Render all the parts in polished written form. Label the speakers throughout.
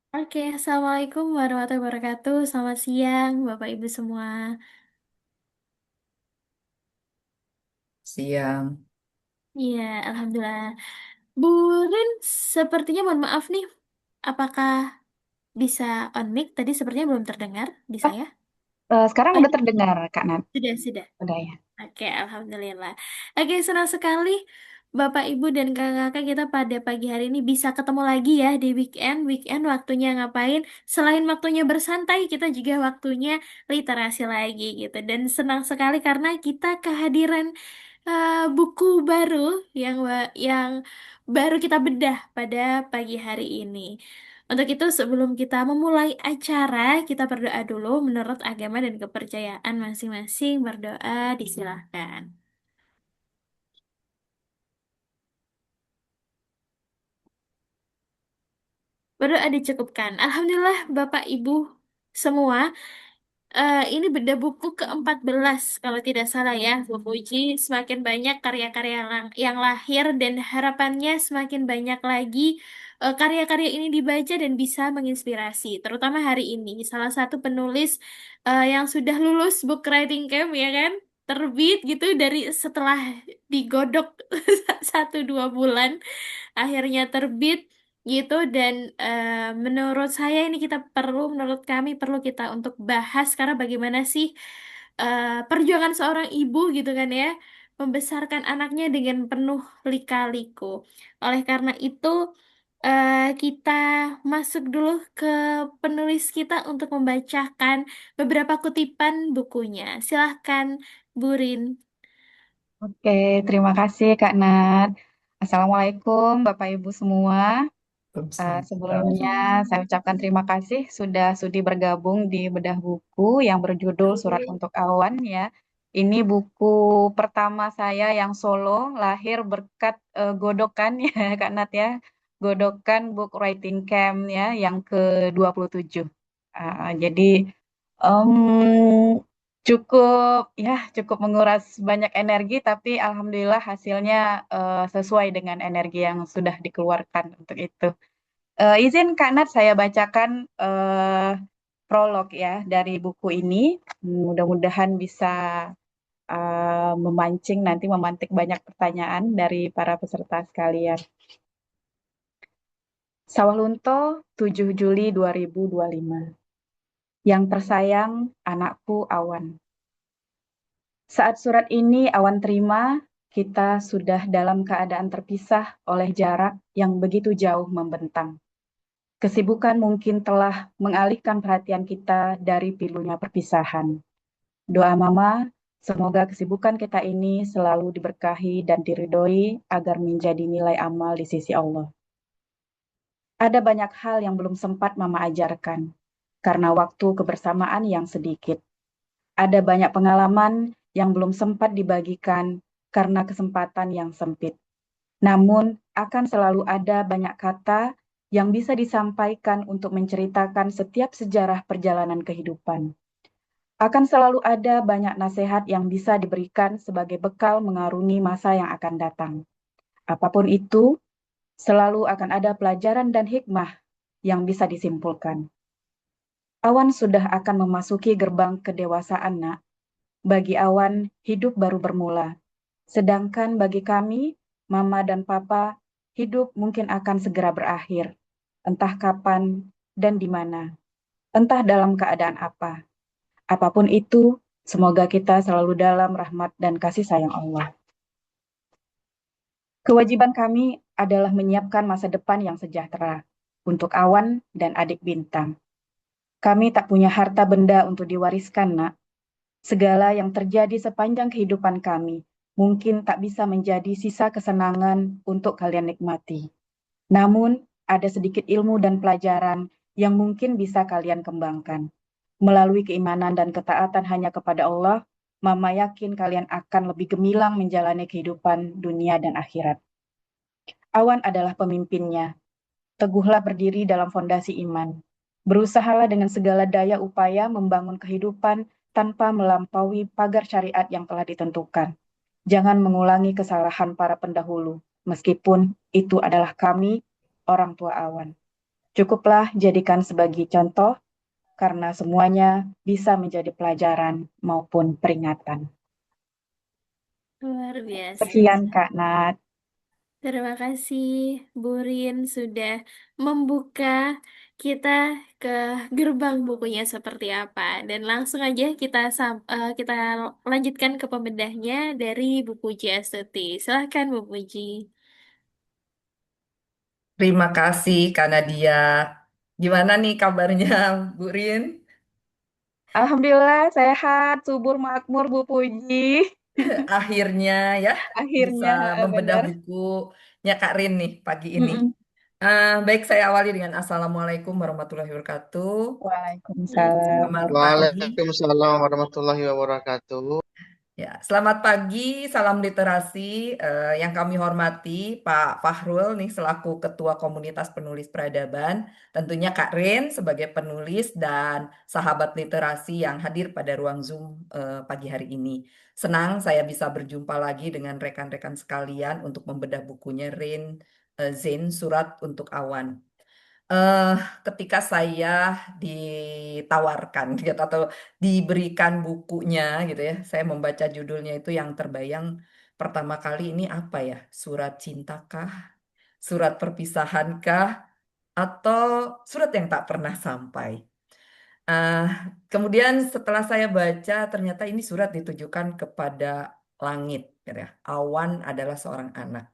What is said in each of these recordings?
Speaker 1: Oke, Assalamualaikum warahmatullahi wabarakatuh. Selamat siang, Bapak Ibu semua.
Speaker 2: Siang.
Speaker 1: Iya, Alhamdulillah. Bu Rin, sepertinya mohon maaf nih. Apakah bisa on mic? Tadi sepertinya belum terdengar di
Speaker 2: Oh,
Speaker 1: saya.
Speaker 2: sekarang
Speaker 1: Oh,
Speaker 2: udah
Speaker 1: ini
Speaker 2: terdengar, Kak Nat.
Speaker 1: sudah.
Speaker 2: Udah ya.
Speaker 1: Oke, Alhamdulillah. Oke, senang sekali Bapak, Ibu, dan kakak-kakak kita pada pagi hari ini bisa ketemu lagi ya di weekend. Weekend waktunya ngapain? Selain waktunya bersantai, kita juga waktunya literasi lagi gitu. Dan senang sekali karena kita kehadiran buku baru yang baru kita bedah pada pagi hari ini. Untuk itu, sebelum kita memulai acara, kita berdoa dulu menurut agama dan kepercayaan masing-masing. Berdoa, disilahkan. Berdoa dicukupkan. Alhamdulillah, Bapak Ibu semua. Ini beda buku ke-14 kalau tidak salah ya, Bu Puji. Semakin banyak karya-karya yang lahir dan harapannya semakin banyak lagi karya-karya ini dibaca dan bisa menginspirasi. Terutama hari ini, salah satu penulis yang sudah lulus book writing camp ya kan, terbit gitu dari setelah digodok 1-2 bulan akhirnya terbit gitu dan eh, menurut saya ini menurut kami perlu kita untuk bahas karena bagaimana sih perjuangan seorang ibu gitu kan ya membesarkan anaknya dengan penuh lika-liku. Oleh karena itu kita masuk dulu ke penulis kita untuk membacakan beberapa kutipan bukunya. Silahkan, Burin.
Speaker 2: Oke, terima kasih, Kak Nat. Assalamualaikum, Bapak Ibu semua. Sebelumnya
Speaker 1: Waalaikumsalam.
Speaker 2: saya ucapkan terima kasih sudah sudi bergabung di bedah buku yang berjudul Surat untuk Awan ya. Ini buku pertama saya yang solo, lahir berkat godokan ya, Kak Nat ya. Godokan Book Writing Camp ya, yang ke-27. Jadi Em, cukup menguras banyak energi, tapi alhamdulillah hasilnya sesuai dengan energi yang sudah dikeluarkan untuk itu. Izin Kak Nat saya bacakan prolog ya dari buku ini. Mudah-mudahan bisa memantik banyak pertanyaan dari para peserta sekalian. Sawalunto, 7 Juli 2025. Yang tersayang, anakku Awan. Saat surat ini Awan terima, kita sudah dalam keadaan terpisah oleh jarak yang begitu jauh membentang. Kesibukan mungkin telah mengalihkan perhatian kita dari pilunya perpisahan. Doa Mama, semoga kesibukan kita ini selalu diberkahi dan diridhoi agar menjadi nilai amal di sisi Allah. Ada banyak hal yang belum sempat Mama ajarkan, karena waktu kebersamaan yang sedikit. Ada banyak pengalaman yang belum sempat dibagikan karena kesempatan yang sempit. Namun, akan selalu ada banyak kata yang bisa disampaikan untuk menceritakan setiap sejarah perjalanan kehidupan. Akan selalu ada banyak nasihat yang bisa diberikan sebagai bekal mengarungi masa yang akan datang. Apapun itu, selalu akan ada pelajaran dan hikmah yang bisa disimpulkan. Awan sudah akan memasuki gerbang kedewasaan, Nak. Bagi Awan, hidup baru bermula. Sedangkan bagi kami, Mama dan Papa, hidup mungkin akan segera berakhir. Entah kapan dan di mana. Entah dalam keadaan apa. Apapun itu, semoga kita selalu dalam rahmat dan kasih sayang Allah. Kewajiban kami adalah menyiapkan masa depan yang sejahtera untuk Awan dan adik Bintang. Kami tak punya harta benda untuk diwariskan, Nak. Segala yang terjadi sepanjang kehidupan kami mungkin tak bisa menjadi sisa kesenangan untuk kalian nikmati. Namun, ada sedikit ilmu dan pelajaran yang mungkin bisa kalian kembangkan. Melalui keimanan dan ketaatan hanya kepada Allah, Mama yakin kalian akan lebih gemilang menjalani kehidupan dunia dan akhirat. Awan adalah pemimpinnya. Teguhlah berdiri dalam fondasi iman. Berusahalah dengan segala daya upaya membangun kehidupan tanpa melampaui pagar syariat yang telah ditentukan. Jangan mengulangi kesalahan para pendahulu, meskipun itu adalah kami, orang tua Awan. Cukuplah jadikan sebagai contoh karena semuanya bisa menjadi pelajaran maupun peringatan.
Speaker 1: Luar biasa.
Speaker 2: Sekian Kak Nat.
Speaker 1: Terima kasih, Bu Rin, sudah membuka kita ke gerbang bukunya seperti apa. Dan langsung aja kita lanjutkan ke pembedahnya dari Bu Puji Astuti. Silahkan, Bu Puji.
Speaker 3: Terima kasih Kak Nadia. Gimana nih kabarnya Bu Rin?
Speaker 2: Alhamdulillah sehat, subur makmur Bu Puji.
Speaker 3: Akhirnya ya bisa
Speaker 2: Akhirnya
Speaker 3: membedah
Speaker 2: benar.
Speaker 3: bukunya Kak Rin nih pagi ini.
Speaker 2: Mm-mm.
Speaker 3: Baik, saya awali dengan Assalamualaikum warahmatullahi wabarakatuh.
Speaker 2: Waalaikumsalam.
Speaker 3: Selamat pagi.
Speaker 4: Waalaikumsalam warahmatullahi wabarakatuh.
Speaker 3: Ya, selamat pagi, salam literasi. Yang kami hormati Pak Fahrul nih selaku Ketua Komunitas Penulis Peradaban, tentunya Kak Rin sebagai penulis dan sahabat literasi yang hadir pada ruang Zoom pagi hari ini. Senang saya bisa berjumpa lagi dengan rekan-rekan sekalian untuk membedah bukunya Rin Zain Surat untuk Awan. eh Ketika saya ditawarkan gitu atau diberikan bukunya gitu ya, saya membaca judulnya itu yang terbayang pertama kali ini apa ya? Surat cintakah? Surat perpisahankah? Atau surat yang tak pernah sampai? Eh, Kemudian setelah saya baca ternyata ini surat ditujukan kepada langit, gitu ya. Awan adalah seorang anak.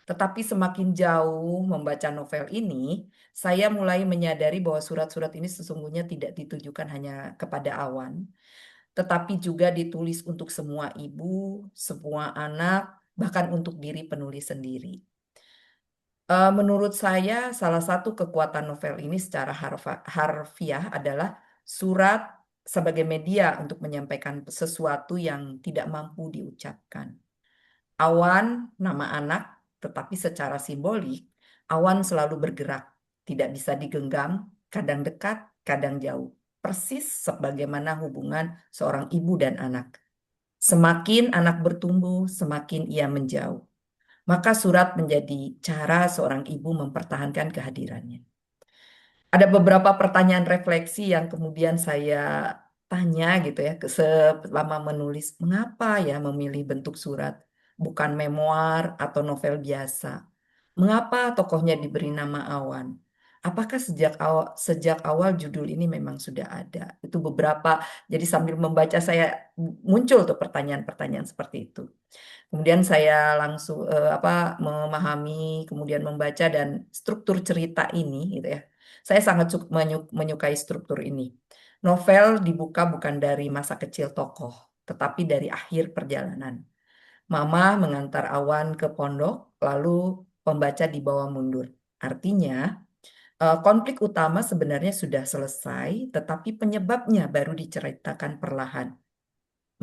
Speaker 3: Tetapi semakin jauh membaca novel ini, saya mulai menyadari bahwa surat-surat ini sesungguhnya tidak ditujukan hanya kepada Awan, tetapi juga ditulis untuk semua ibu, semua anak, bahkan untuk diri penulis sendiri. Menurut saya, salah satu kekuatan novel ini secara harfiah adalah surat sebagai media untuk menyampaikan sesuatu yang tidak mampu diucapkan. Awan, nama anak, tetapi secara simbolik, awan selalu bergerak, tidak bisa digenggam, kadang dekat, kadang jauh. Persis sebagaimana hubungan seorang ibu dan anak. Semakin anak bertumbuh, semakin ia menjauh. Maka surat menjadi cara seorang ibu mempertahankan kehadirannya. Ada beberapa pertanyaan refleksi yang kemudian saya tanya gitu ya selama menulis mengapa ya memilih bentuk surat bukan memoir atau novel biasa. Mengapa tokohnya diberi nama Awan? Apakah sejak awal judul ini memang sudah ada? Itu beberapa. Jadi sambil membaca saya muncul tuh pertanyaan-pertanyaan seperti itu. Kemudian saya langsung memahami, kemudian membaca dan struktur cerita ini gitu ya. Saya sangat menyukai struktur ini. Novel dibuka bukan dari masa kecil tokoh, tetapi dari akhir perjalanan. Mama mengantar Awan ke pondok, lalu pembaca dibawa mundur. Artinya, konflik utama sebenarnya sudah selesai, tetapi penyebabnya baru diceritakan perlahan.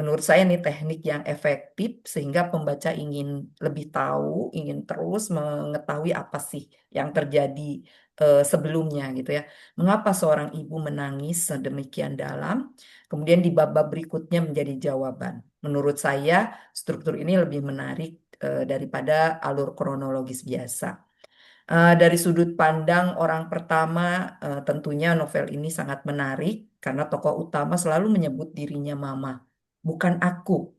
Speaker 3: Menurut saya ini teknik yang efektif sehingga pembaca ingin lebih tahu, ingin terus mengetahui apa sih yang terjadi sebelumnya gitu ya. Mengapa seorang ibu menangis sedemikian dalam, kemudian di bab-bab berikutnya menjadi jawaban. Menurut saya struktur ini lebih menarik daripada alur kronologis biasa. Dari sudut pandang orang pertama, tentunya novel ini sangat menarik karena tokoh utama selalu menyebut dirinya mama, bukan aku.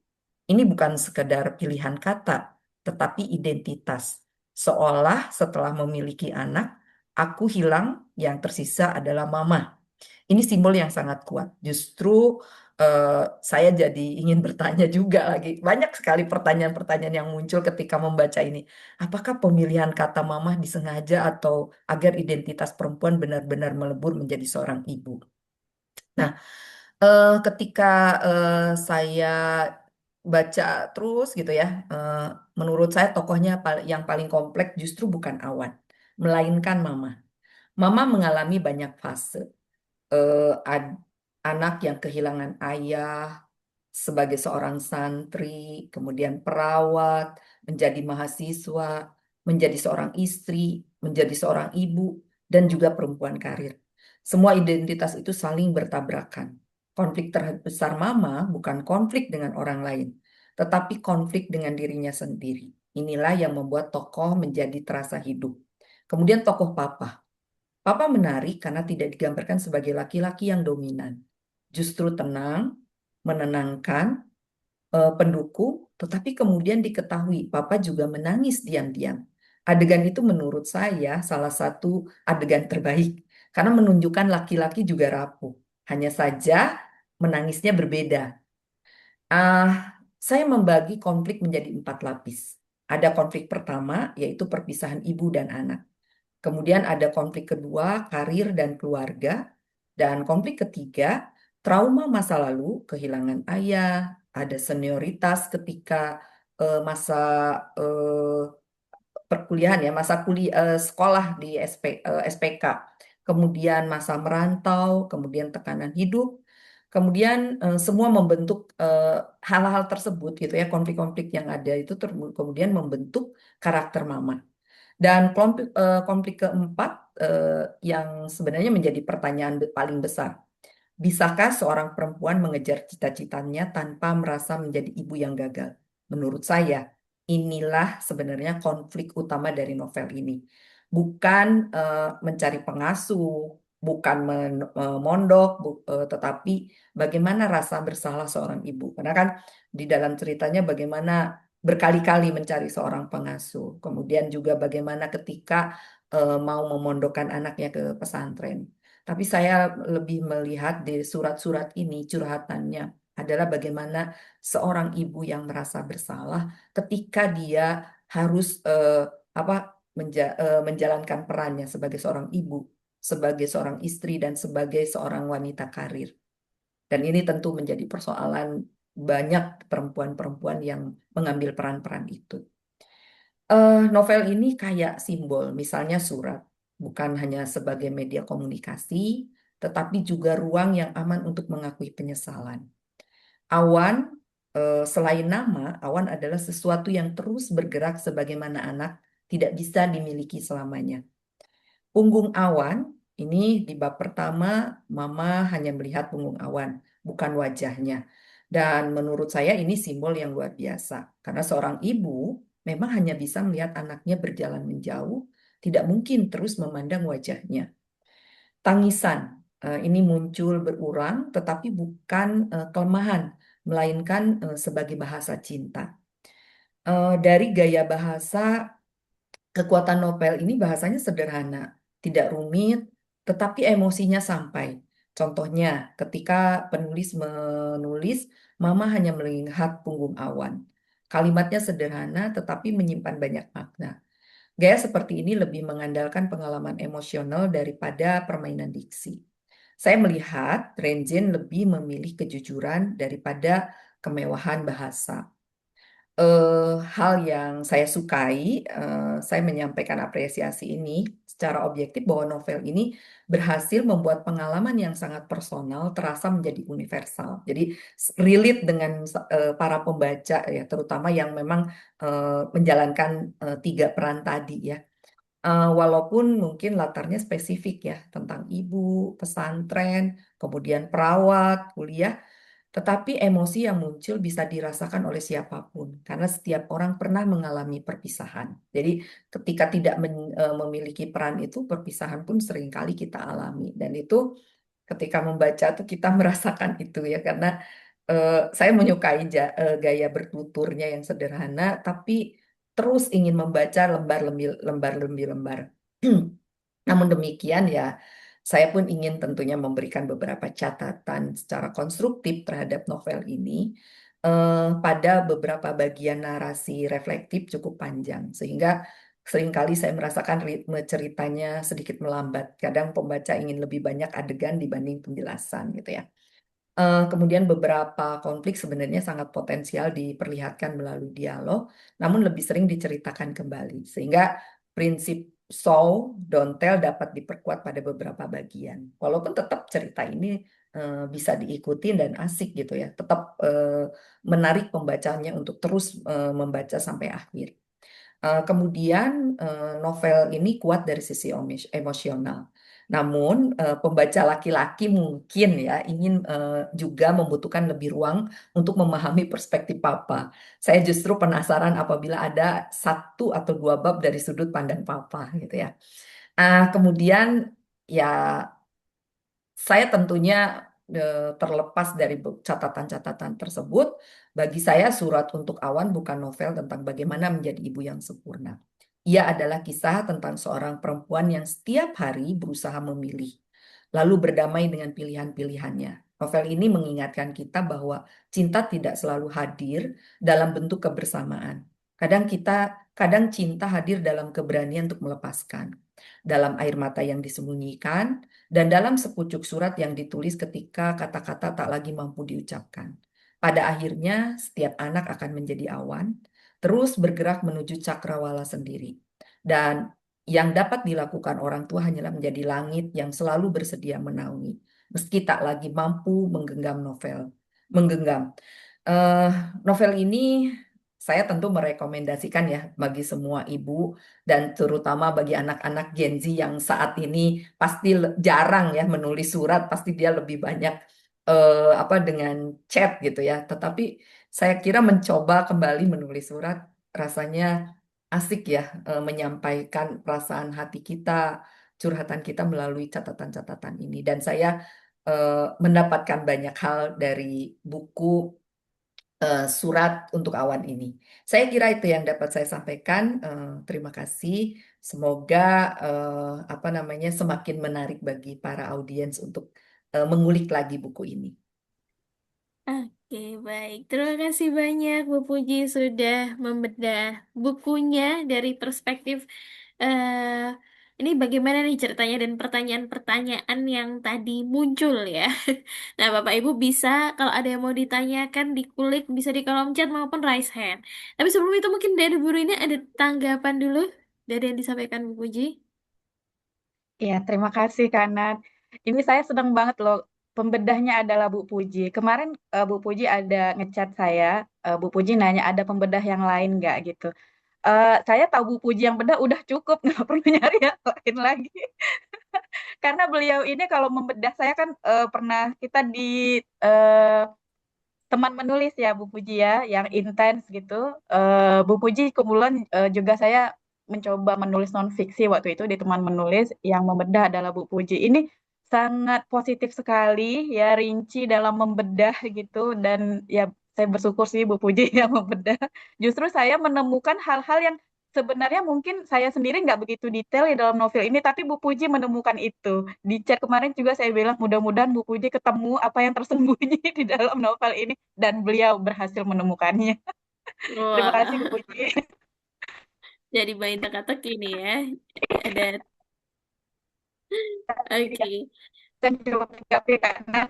Speaker 3: Ini bukan sekedar pilihan kata, tetapi identitas. Seolah setelah memiliki anak, aku hilang, yang tersisa adalah mama. Ini simbol yang sangat kuat. Justru eh, saya jadi ingin bertanya juga lagi. Banyak sekali pertanyaan-pertanyaan yang muncul ketika membaca ini. Apakah pemilihan kata mamah disengaja atau agar identitas perempuan benar-benar melebur menjadi seorang ibu? Nah, ketika saya baca terus gitu ya, eh, menurut saya tokohnya yang paling kompleks justru bukan Awan, melainkan Mama. Mama mengalami banyak fase. Ad- Anak yang kehilangan ayah sebagai seorang santri, kemudian perawat, menjadi mahasiswa, menjadi seorang istri, menjadi seorang ibu, dan juga perempuan karir. Semua identitas itu saling bertabrakan. Konflik terbesar Mama bukan konflik dengan orang lain, tetapi konflik dengan dirinya sendiri. Inilah yang membuat tokoh menjadi terasa hidup. Kemudian tokoh Papa. Papa menarik karena tidak digambarkan sebagai laki-laki yang dominan. Justru tenang, menenangkan, pendukung, tetapi kemudian diketahui Papa juga menangis diam-diam. Adegan itu menurut saya salah satu adegan terbaik karena menunjukkan laki-laki juga rapuh. Hanya saja menangisnya berbeda. Ah, saya membagi konflik menjadi 4 lapis. Ada konflik pertama, yaitu perpisahan ibu dan anak. Kemudian ada konflik kedua, karir dan keluarga. Dan konflik ketiga, trauma masa lalu, kehilangan ayah, ada senioritas ketika masa eh, perkuliahan ya, masa sekolah di SPK. Kemudian masa merantau, kemudian tekanan hidup, kemudian semua membentuk hal-hal tersebut gitu ya, konflik-konflik yang ada itu kemudian membentuk karakter mama. Dan konflik keempat yang sebenarnya menjadi pertanyaan paling besar. Bisakah seorang perempuan mengejar cita-citanya tanpa merasa menjadi ibu yang gagal? Menurut saya, inilah sebenarnya konflik utama dari novel ini. Bukan mencari pengasuh, bukan mondok, tetapi bagaimana rasa bersalah seorang ibu. Karena kan di dalam ceritanya bagaimana berkali-kali mencari seorang pengasuh. Kemudian juga bagaimana ketika mau memondokkan anaknya ke pesantren. Tapi saya lebih melihat di surat-surat ini curhatannya adalah bagaimana seorang ibu yang merasa bersalah ketika dia harus apa menjalankan perannya sebagai seorang ibu, sebagai seorang istri dan sebagai seorang wanita karir. Dan ini tentu menjadi persoalan banyak perempuan-perempuan yang mengambil peran-peran itu. Novel ini kayak simbol, misalnya surat, bukan hanya sebagai media komunikasi, tetapi juga ruang yang aman untuk mengakui penyesalan. Awan, selain nama, awan adalah sesuatu yang terus bergerak sebagaimana anak tidak bisa dimiliki selamanya. Punggung awan, ini di bab pertama, Mama hanya melihat punggung awan, bukan wajahnya. Dan menurut saya ini simbol yang luar biasa, karena seorang ibu memang hanya bisa melihat anaknya berjalan menjauh, tidak mungkin terus memandang wajahnya. Tangisan, ini muncul berulang, tetapi bukan kelemahan, melainkan sebagai bahasa cinta. Dari gaya bahasa, kekuatan novel ini bahasanya sederhana, tidak rumit, tetapi emosinya sampai. Contohnya, ketika penulis menulis, Mama hanya melihat punggung awan. Kalimatnya sederhana, tetapi menyimpan banyak makna. Gaya seperti ini lebih mengandalkan pengalaman emosional daripada permainan diksi. Saya melihat Renjin lebih memilih kejujuran daripada kemewahan bahasa. Hal yang saya sukai, saya menyampaikan apresiasi ini secara objektif bahwa novel ini berhasil membuat pengalaman yang sangat personal terasa menjadi universal. Jadi relate dengan para pembaca ya, terutama yang memang menjalankan 3 peran tadi ya. Walaupun mungkin latarnya spesifik ya tentang ibu, pesantren, kemudian perawat, kuliah. Tetapi emosi yang muncul bisa dirasakan oleh siapapun, karena setiap orang pernah mengalami perpisahan. Jadi, ketika tidak memiliki peran itu, perpisahan pun seringkali kita alami. Dan itu ketika membaca tuh kita merasakan itu ya, karena saya menyukai gaya bertuturnya yang sederhana, tapi terus ingin membaca lembar demi lembar. Namun demikian ya, saya pun ingin tentunya memberikan beberapa catatan secara konstruktif terhadap novel ini. Pada beberapa bagian narasi reflektif cukup panjang, sehingga seringkali saya merasakan ritme ceritanya sedikit melambat. Kadang pembaca ingin lebih banyak adegan dibanding penjelasan gitu ya. Kemudian beberapa konflik sebenarnya sangat potensial diperlihatkan melalui dialog, namun lebih sering diceritakan kembali. Sehingga prinsip show, don't tell dapat diperkuat pada beberapa bagian. Walaupun tetap cerita ini bisa diikuti dan asik gitu ya. Tetap menarik pembacanya untuk terus membaca sampai akhir. Kemudian novel ini kuat dari sisi emosional. Namun pembaca laki-laki mungkin ya ingin juga membutuhkan lebih ruang untuk memahami perspektif papa. Saya justru penasaran apabila ada 1 atau 2 bab dari sudut pandang papa gitu ya. Kemudian Ya, saya tentunya terlepas dari catatan-catatan tersebut, bagi saya Surat untuk Awan bukan novel tentang bagaimana menjadi ibu yang sempurna. Ia adalah kisah tentang seorang perempuan yang setiap hari berusaha memilih, lalu berdamai dengan pilihan-pilihannya. Novel ini mengingatkan kita bahwa cinta tidak selalu hadir dalam bentuk kebersamaan. Kadang cinta hadir dalam keberanian untuk melepaskan, dalam air mata yang disembunyikan, dan dalam sepucuk surat yang ditulis ketika kata-kata tak lagi mampu diucapkan. Pada akhirnya, setiap anak akan menjadi awan, terus bergerak menuju cakrawala sendiri. Dan yang dapat dilakukan orang tua hanyalah menjadi langit yang selalu bersedia menaungi, meski tak lagi mampu menggenggam. Eh, Novel ini saya tentu merekomendasikan ya bagi semua ibu dan terutama bagi anak-anak Gen Z yang saat ini pasti jarang ya menulis surat, pasti dia lebih banyak apa dengan chat gitu ya. Tetapi saya kira mencoba kembali menulis surat rasanya asik ya, menyampaikan perasaan hati kita, curhatan kita melalui catatan-catatan ini. Dan saya mendapatkan banyak hal dari buku Surat untuk Awan ini. Saya kira itu yang dapat saya sampaikan. Terima kasih. Semoga apa namanya semakin menarik bagi para audiens untuk mengulik lagi buku ini.
Speaker 1: Oke, baik. Terima kasih banyak Bu Puji sudah membedah bukunya dari perspektif ini bagaimana nih ceritanya dan pertanyaan-pertanyaan yang tadi muncul ya. Nah, Bapak Ibu bisa kalau ada yang mau ditanyakan dikulik bisa di kolom chat maupun raise hand. Tapi sebelum itu mungkin dari Bu ini ada tanggapan dulu dari yang disampaikan Bu Puji.
Speaker 2: Ya, terima kasih Kanan. Ini saya senang banget loh. Pembedahnya adalah Bu Puji. Kemarin Bu Puji ada ngechat saya. Bu Puji nanya ada pembedah yang lain nggak gitu. Saya tahu Bu Puji yang bedah udah cukup, nggak perlu nyari yang lain lagi. Karena beliau ini kalau membedah saya kan pernah kita di eh, teman menulis ya Bu Puji ya, yang intens gitu. Bu Puji kebetulan juga saya mencoba menulis non fiksi waktu itu di teman menulis yang membedah adalah Bu Puji. Ini sangat positif sekali ya, rinci dalam membedah gitu dan ya saya bersyukur sih Bu Puji yang membedah. Justru saya menemukan hal-hal yang sebenarnya mungkin saya sendiri nggak begitu detail ya dalam novel ini, tapi Bu Puji menemukan itu. Di chat kemarin juga saya bilang mudah-mudahan Bu Puji ketemu apa yang tersembunyi di dalam novel ini dan beliau berhasil menemukannya. Terima kasih Bu
Speaker 1: Wah,
Speaker 2: Puji.
Speaker 1: jadi main teka-teki nih ya. Ada, oke.
Speaker 2: Dan juga menanggapi karena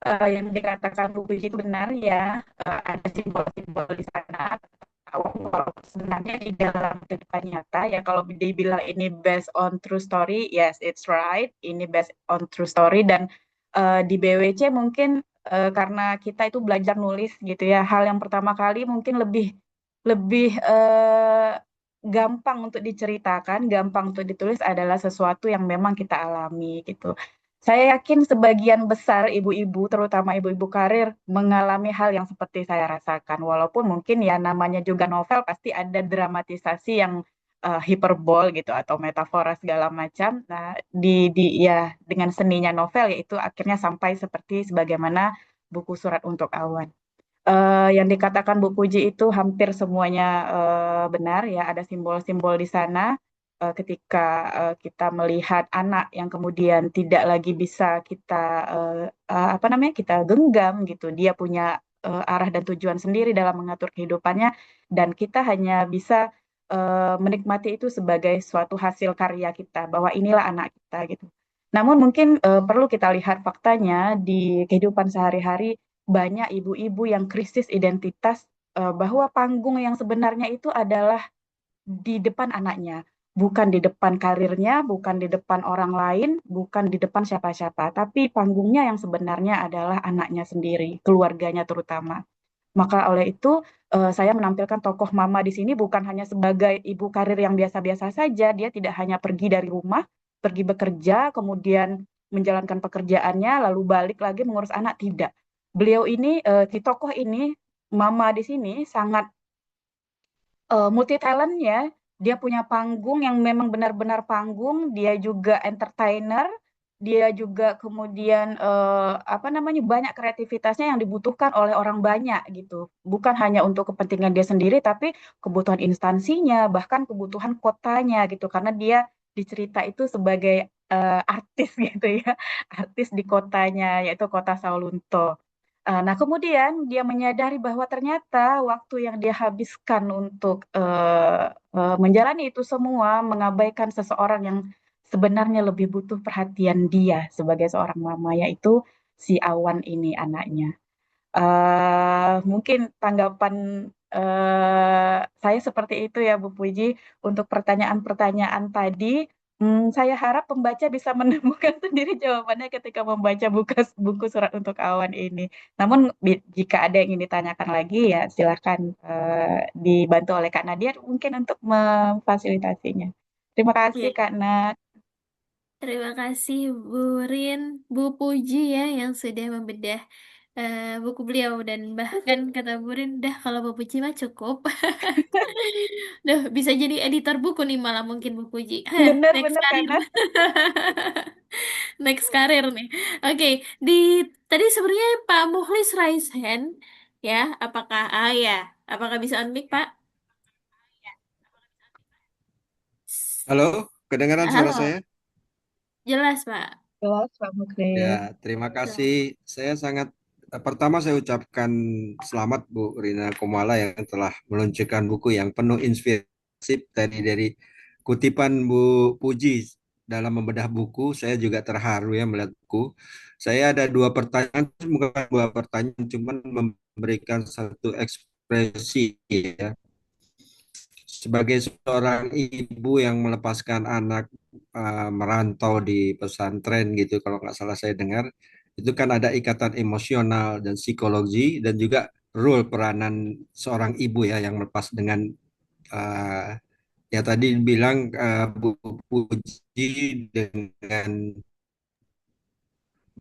Speaker 2: eh, yang dikatakan Bu Puji itu benar ya, ada simbol-simbol di sana. Walaupun sebenarnya di dalam kehidupan nyata ya kalau dibilang ini based on true story, yes it's right, ini based on true story dan di BWC mungkin karena kita itu belajar nulis gitu ya, hal yang pertama kali mungkin lebih lebih gampang untuk diceritakan, gampang untuk ditulis adalah sesuatu yang memang kita alami gitu. Saya yakin sebagian besar ibu-ibu, terutama ibu-ibu karir, mengalami hal yang seperti saya rasakan. Walaupun mungkin ya namanya juga novel, pasti ada dramatisasi yang hiperbol gitu atau metafora segala macam. Nah, ya dengan seninya novel yaitu akhirnya sampai seperti sebagaimana buku Surat untuk Awan. Yang dikatakan Bu Puji itu hampir semuanya benar ya, ada simbol-simbol di sana ketika kita melihat anak yang kemudian tidak lagi bisa kita apa namanya kita genggam gitu, dia punya arah dan tujuan sendiri dalam mengatur kehidupannya dan kita hanya bisa menikmati itu sebagai suatu hasil karya kita bahwa inilah anak kita gitu. Namun mungkin perlu kita lihat faktanya di kehidupan sehari-hari banyak ibu-ibu yang krisis identitas bahwa panggung yang sebenarnya itu adalah di depan anaknya, bukan di depan karirnya, bukan di depan orang lain, bukan di depan siapa-siapa, tapi panggungnya yang sebenarnya adalah anaknya sendiri, keluarganya terutama. Maka oleh itu saya menampilkan tokoh mama di sini bukan hanya sebagai ibu karir yang biasa-biasa saja, dia tidak hanya pergi dari rumah, pergi bekerja, kemudian menjalankan pekerjaannya, lalu balik lagi mengurus anak, tidak. Beliau ini, si tokoh ini, mama di sini sangat multi talent ya. Dia punya panggung yang memang benar-benar panggung, dia juga entertainer, dia juga kemudian apa namanya banyak kreativitasnya yang dibutuhkan oleh orang banyak gitu. Bukan hanya untuk kepentingan dia sendiri, tapi kebutuhan instansinya, bahkan kebutuhan kotanya gitu. Karena dia di cerita itu sebagai artis gitu ya, artis di kotanya, yaitu kota Saulunto. Nah, kemudian dia menyadari bahwa ternyata waktu yang dia habiskan untuk menjalani itu semua, mengabaikan seseorang yang sebenarnya lebih butuh perhatian dia sebagai seorang mama, yaitu si Awan ini anaknya. Mungkin tanggapan saya seperti itu ya, Bu Puji. Untuk pertanyaan-pertanyaan tadi, saya harap pembaca bisa menemukan sendiri jawabannya ketika membaca buku Surat untuk Awan ini. Namun, jika ada yang ingin ditanyakan lagi, ya silakan dibantu oleh Kak Nadia mungkin untuk memfasilitasinya. Terima kasih,
Speaker 1: Oke,
Speaker 2: Kak Nad.
Speaker 1: terima kasih Bu Rin, Bu Puji ya yang sudah membedah buku beliau dan bahkan kata Bu Rin, dah kalau Bu Puji mah cukup. Duh, bisa jadi editor buku nih malah mungkin Bu Puji. Next
Speaker 2: Benar-benar, Kak
Speaker 1: karir.
Speaker 2: Nad.
Speaker 1: Next karir nih. Oke, di tadi sebenarnya Pak Mukhlis raise hand ya. Apakah ya? Apakah bisa unmute Pak?
Speaker 5: Halo, kedengaran suara
Speaker 1: Halo,
Speaker 5: saya?
Speaker 1: jelas Pak.
Speaker 2: Jelas, Pak Muklis.
Speaker 5: Ya, terima
Speaker 1: Jelas.
Speaker 5: kasih. Saya sangat pertama saya ucapkan selamat Bu Rina Komala yang telah meluncurkan buku yang penuh inspirasi tadi dari kutipan Bu Puji dalam membedah buku. Saya juga terharu ya melihat buku. Saya ada dua pertanyaan, bukan dua pertanyaan, cuman memberikan satu ekspresi ya. Sebagai seorang ibu yang melepaskan anak merantau di pesantren gitu, kalau nggak salah saya dengar, itu kan ada ikatan emosional dan psikologi dan juga role peranan seorang ibu ya yang melepas dengan uh, ya tadi bilang Bu Puji dengan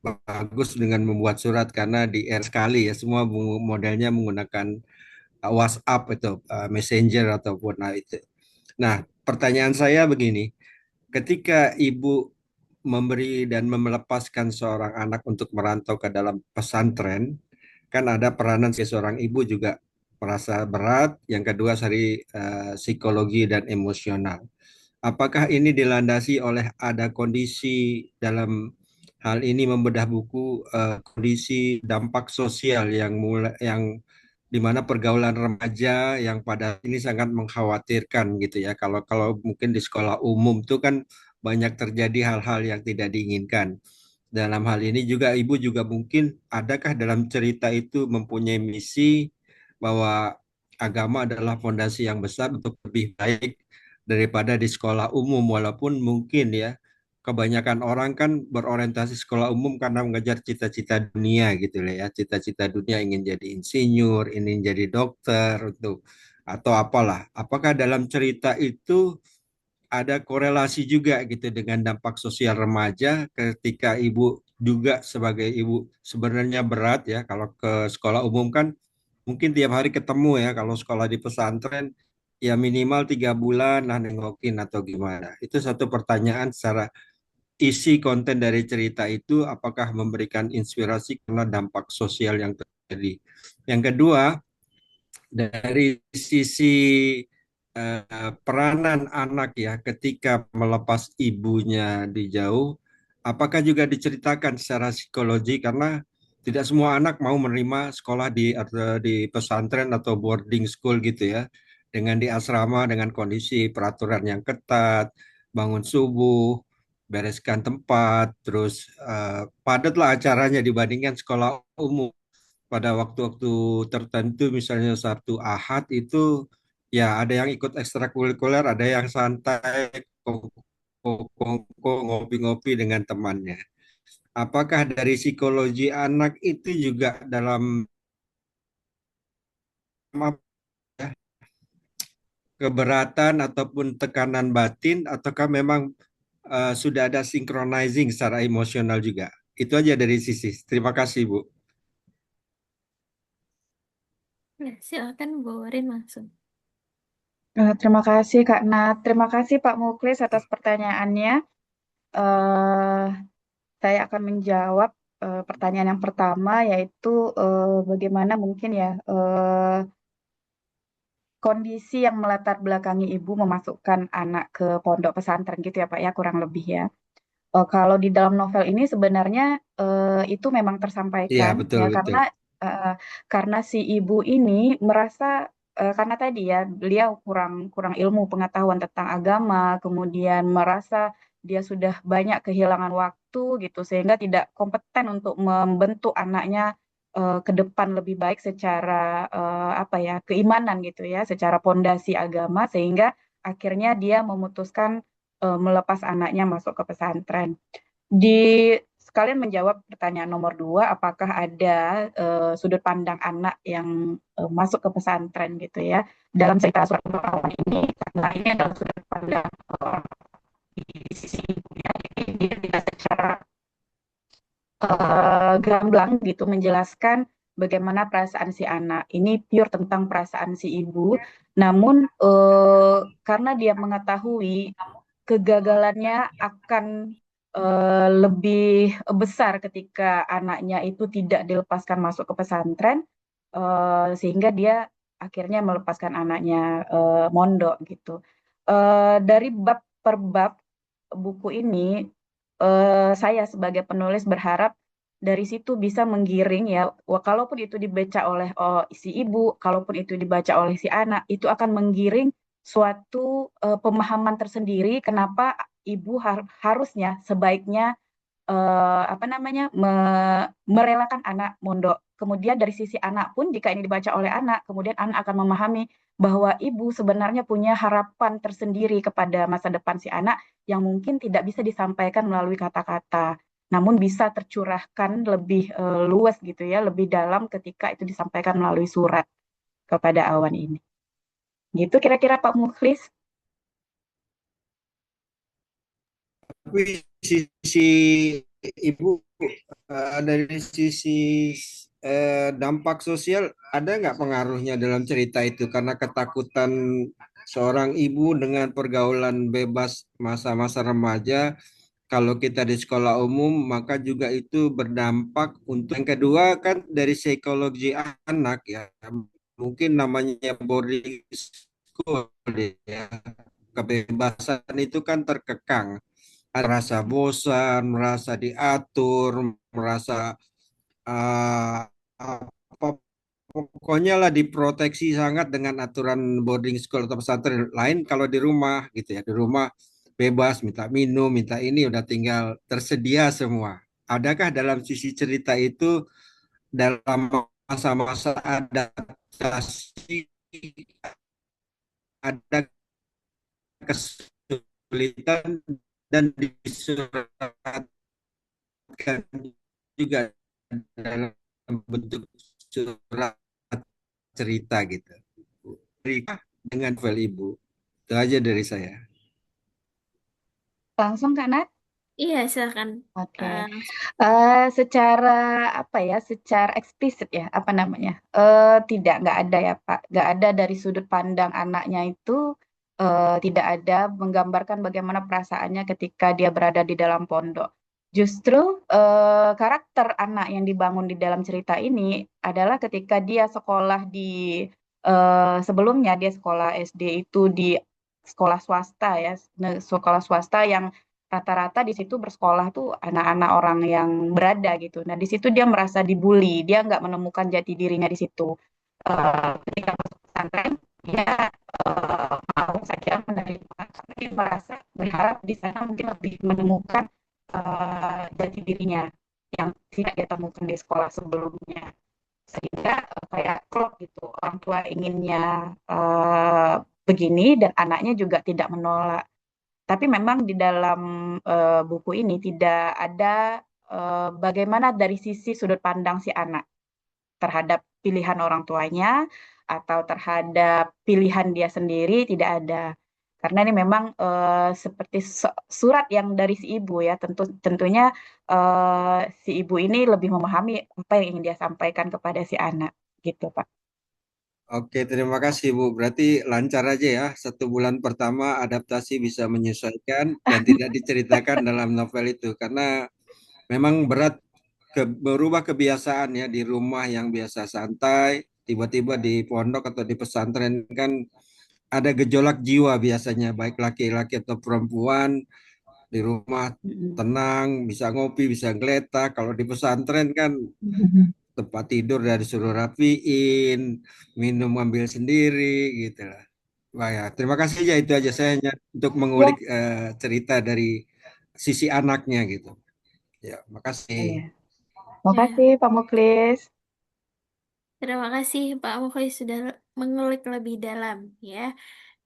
Speaker 5: bagus dengan membuat surat karena di era sekali ya semua modelnya menggunakan WhatsApp itu Messenger ataupun itu. Nah, pertanyaan saya begini, ketika ibu memberi dan melepaskan seorang anak untuk merantau ke dalam pesantren, kan ada peranan seorang ibu juga merasa berat, yang kedua dari psikologi dan emosional. Apakah ini dilandasi oleh ada kondisi dalam hal ini membedah buku kondisi dampak sosial yang mulai yang di mana pergaulan remaja yang pada ini sangat mengkhawatirkan gitu ya. Kalau kalau mungkin di sekolah umum itu kan banyak terjadi hal-hal yang tidak diinginkan. Dalam hal ini juga ibu juga mungkin adakah dalam cerita itu mempunyai misi bahwa agama adalah fondasi yang besar untuk lebih baik daripada di sekolah umum walaupun mungkin ya kebanyakan orang kan berorientasi sekolah umum karena mengejar cita-cita dunia gitu lah ya cita-cita dunia ingin jadi insinyur ingin jadi dokter untuk atau apalah apakah dalam cerita itu ada korelasi juga gitu dengan dampak sosial remaja ketika ibu juga sebagai ibu sebenarnya berat ya kalau ke sekolah umum kan mungkin tiap hari ketemu ya kalau sekolah di pesantren ya minimal 3 bulan lah nengokin atau gimana itu satu pertanyaan secara isi konten dari cerita itu apakah memberikan inspirasi karena dampak sosial yang terjadi yang kedua dari sisi peranan anak ya ketika melepas ibunya di jauh, apakah juga diceritakan secara psikologi karena tidak semua anak mau menerima sekolah di pesantren atau boarding school gitu ya, dengan di asrama dengan kondisi peraturan yang ketat, bangun subuh, bereskan tempat, terus padatlah acaranya dibandingkan sekolah umum pada waktu-waktu tertentu misalnya Sabtu Ahad itu ya ada yang ikut ekstrakurikuler, ada yang santai kongko ngopi-ngopi dengan temannya. Apakah dari psikologi anak itu juga dalam keberatan ataupun tekanan batin ataukah memang sudah ada synchronizing secara emosional juga? Itu aja dari sisi. Terima kasih, Bu.
Speaker 1: Ya, silakan Bu Rin langsung.
Speaker 2: Terima kasih Kak Nat. Terima kasih Pak Muklis atas pertanyaannya. Eh, saya akan menjawab pertanyaan yang pertama, yaitu bagaimana mungkin ya kondisi yang melatar belakangi ibu memasukkan anak ke pondok pesantren gitu ya Pak ya, kurang lebih ya. Kalau di dalam novel ini sebenarnya itu memang
Speaker 5: Iya,
Speaker 2: tersampaikan
Speaker 5: betul
Speaker 2: ya,
Speaker 5: betul.
Speaker 2: eh, karena si ibu ini merasa karena tadi ya beliau kurang kurang ilmu pengetahuan tentang agama, kemudian merasa dia sudah banyak kehilangan waktu gitu sehingga tidak kompeten untuk membentuk anaknya ke depan lebih baik secara apa ya keimanan gitu ya, secara pondasi agama, sehingga akhirnya dia memutuskan melepas anaknya masuk ke pesantren. Di sekalian menjawab pertanyaan nomor dua, apakah ada sudut pandang anak yang masuk ke pesantren gitu ya dalam cerita surat Al-Baqarah ini, karena ini adalah sudut pandang di sisi ibu ya, jadi dia tidak secara gamblang gitu menjelaskan bagaimana perasaan si anak. Ini pure tentang perasaan si ibu, namun karena dia mengetahui kegagalannya akan lebih besar ketika anaknya itu tidak dilepaskan masuk ke pesantren, sehingga dia akhirnya melepaskan anaknya mondok gitu. Dari bab per bab buku ini, saya sebagai penulis berharap dari situ bisa menggiring ya, kalaupun itu dibaca oleh si ibu, kalaupun itu dibaca oleh si anak, itu akan menggiring suatu pemahaman tersendiri kenapa ibu harusnya sebaiknya apa namanya merelakan anak mondok. Kemudian dari sisi anak pun jika ini dibaca oleh anak, kemudian anak akan memahami bahwa ibu sebenarnya punya harapan tersendiri kepada masa depan si anak yang mungkin tidak bisa disampaikan melalui kata-kata, namun bisa tercurahkan lebih luas gitu ya, lebih dalam ketika itu disampaikan melalui surat kepada awan ini. Gitu kira-kira Pak Mukhlis.
Speaker 5: Tapi sisi ibu dari sisi dampak sosial ada nggak pengaruhnya dalam cerita itu karena ketakutan seorang ibu dengan pergaulan bebas masa-masa remaja. Kalau kita di sekolah umum maka juga itu berdampak untuk yang kedua kan dari psikologi anak ya, mungkin namanya boarding school ya, kebebasan itu kan terkekang, merasa bosan, merasa diatur, merasa apa pokoknya lah diproteksi sangat dengan aturan boarding school atau pesantren lain. Kalau di rumah gitu ya, di rumah bebas minta minum, minta ini udah tinggal tersedia semua. Adakah dalam sisi cerita itu dalam masa-masa adaptasi ada kesulitan dan disuratkan juga dalam bentuk surat cerita gitu. Cerita dengan novel ibu. Itu aja dari saya.
Speaker 2: Langsung Kak Nat?
Speaker 1: Iya, silakan.
Speaker 2: Oke.
Speaker 1: Eh,
Speaker 2: Secara apa ya, secara eksplisit ya, apa namanya? Tidak, nggak ada ya Pak, nggak ada dari sudut pandang anaknya itu, tidak ada menggambarkan bagaimana perasaannya ketika dia berada di dalam pondok. Justru karakter anak yang dibangun di dalam cerita ini adalah ketika dia sekolah di sebelumnya dia sekolah SD itu di sekolah swasta ya, sekolah swasta yang rata-rata di situ bersekolah tuh anak-anak orang yang berada gitu. Nah, di situ dia merasa dibully, dia nggak menemukan jati dirinya di situ. Ketika masuk pesantren, dia mau saja menerima, tapi dia merasa berharap di sana mungkin lebih menemukan jati dirinya yang tidak dia temukan di sekolah sebelumnya. Sehingga kayak klop gitu, orang tua inginnya begini dan anaknya juga tidak menolak. Tapi memang di dalam buku ini tidak ada bagaimana dari sisi sudut pandang si anak terhadap pilihan orang tuanya atau terhadap pilihan dia sendiri, tidak ada. Karena ini memang seperti surat yang dari si ibu ya, tentunya si ibu ini lebih memahami apa yang ingin dia sampaikan kepada si anak, gitu Pak.
Speaker 5: Oke, terima kasih Bu. Berarti lancar aja ya. 1 bulan pertama adaptasi bisa menyesuaikan dan tidak diceritakan dalam novel itu. Karena memang berat berubah kebiasaan ya di rumah yang biasa santai, tiba-tiba di pondok atau di pesantren kan ada gejolak jiwa biasanya, baik laki-laki atau perempuan. Di rumah
Speaker 2: Mm-mm.
Speaker 5: tenang, bisa ngopi, bisa geletak. Kalau di pesantren kan tempat tidur dari disuruh rapiin, minum ambil sendiri gitu lah. Wah ya, terima kasih ya itu aja saya hanya untuk mengulik
Speaker 2: Ya,
Speaker 5: cerita dari sisi anaknya gitu. Ya, makasih.
Speaker 2: iya. Makasih
Speaker 1: Ya,
Speaker 2: Pak Muklis.
Speaker 1: terima kasih Pak Mukhlis sudah mengulik lebih dalam ya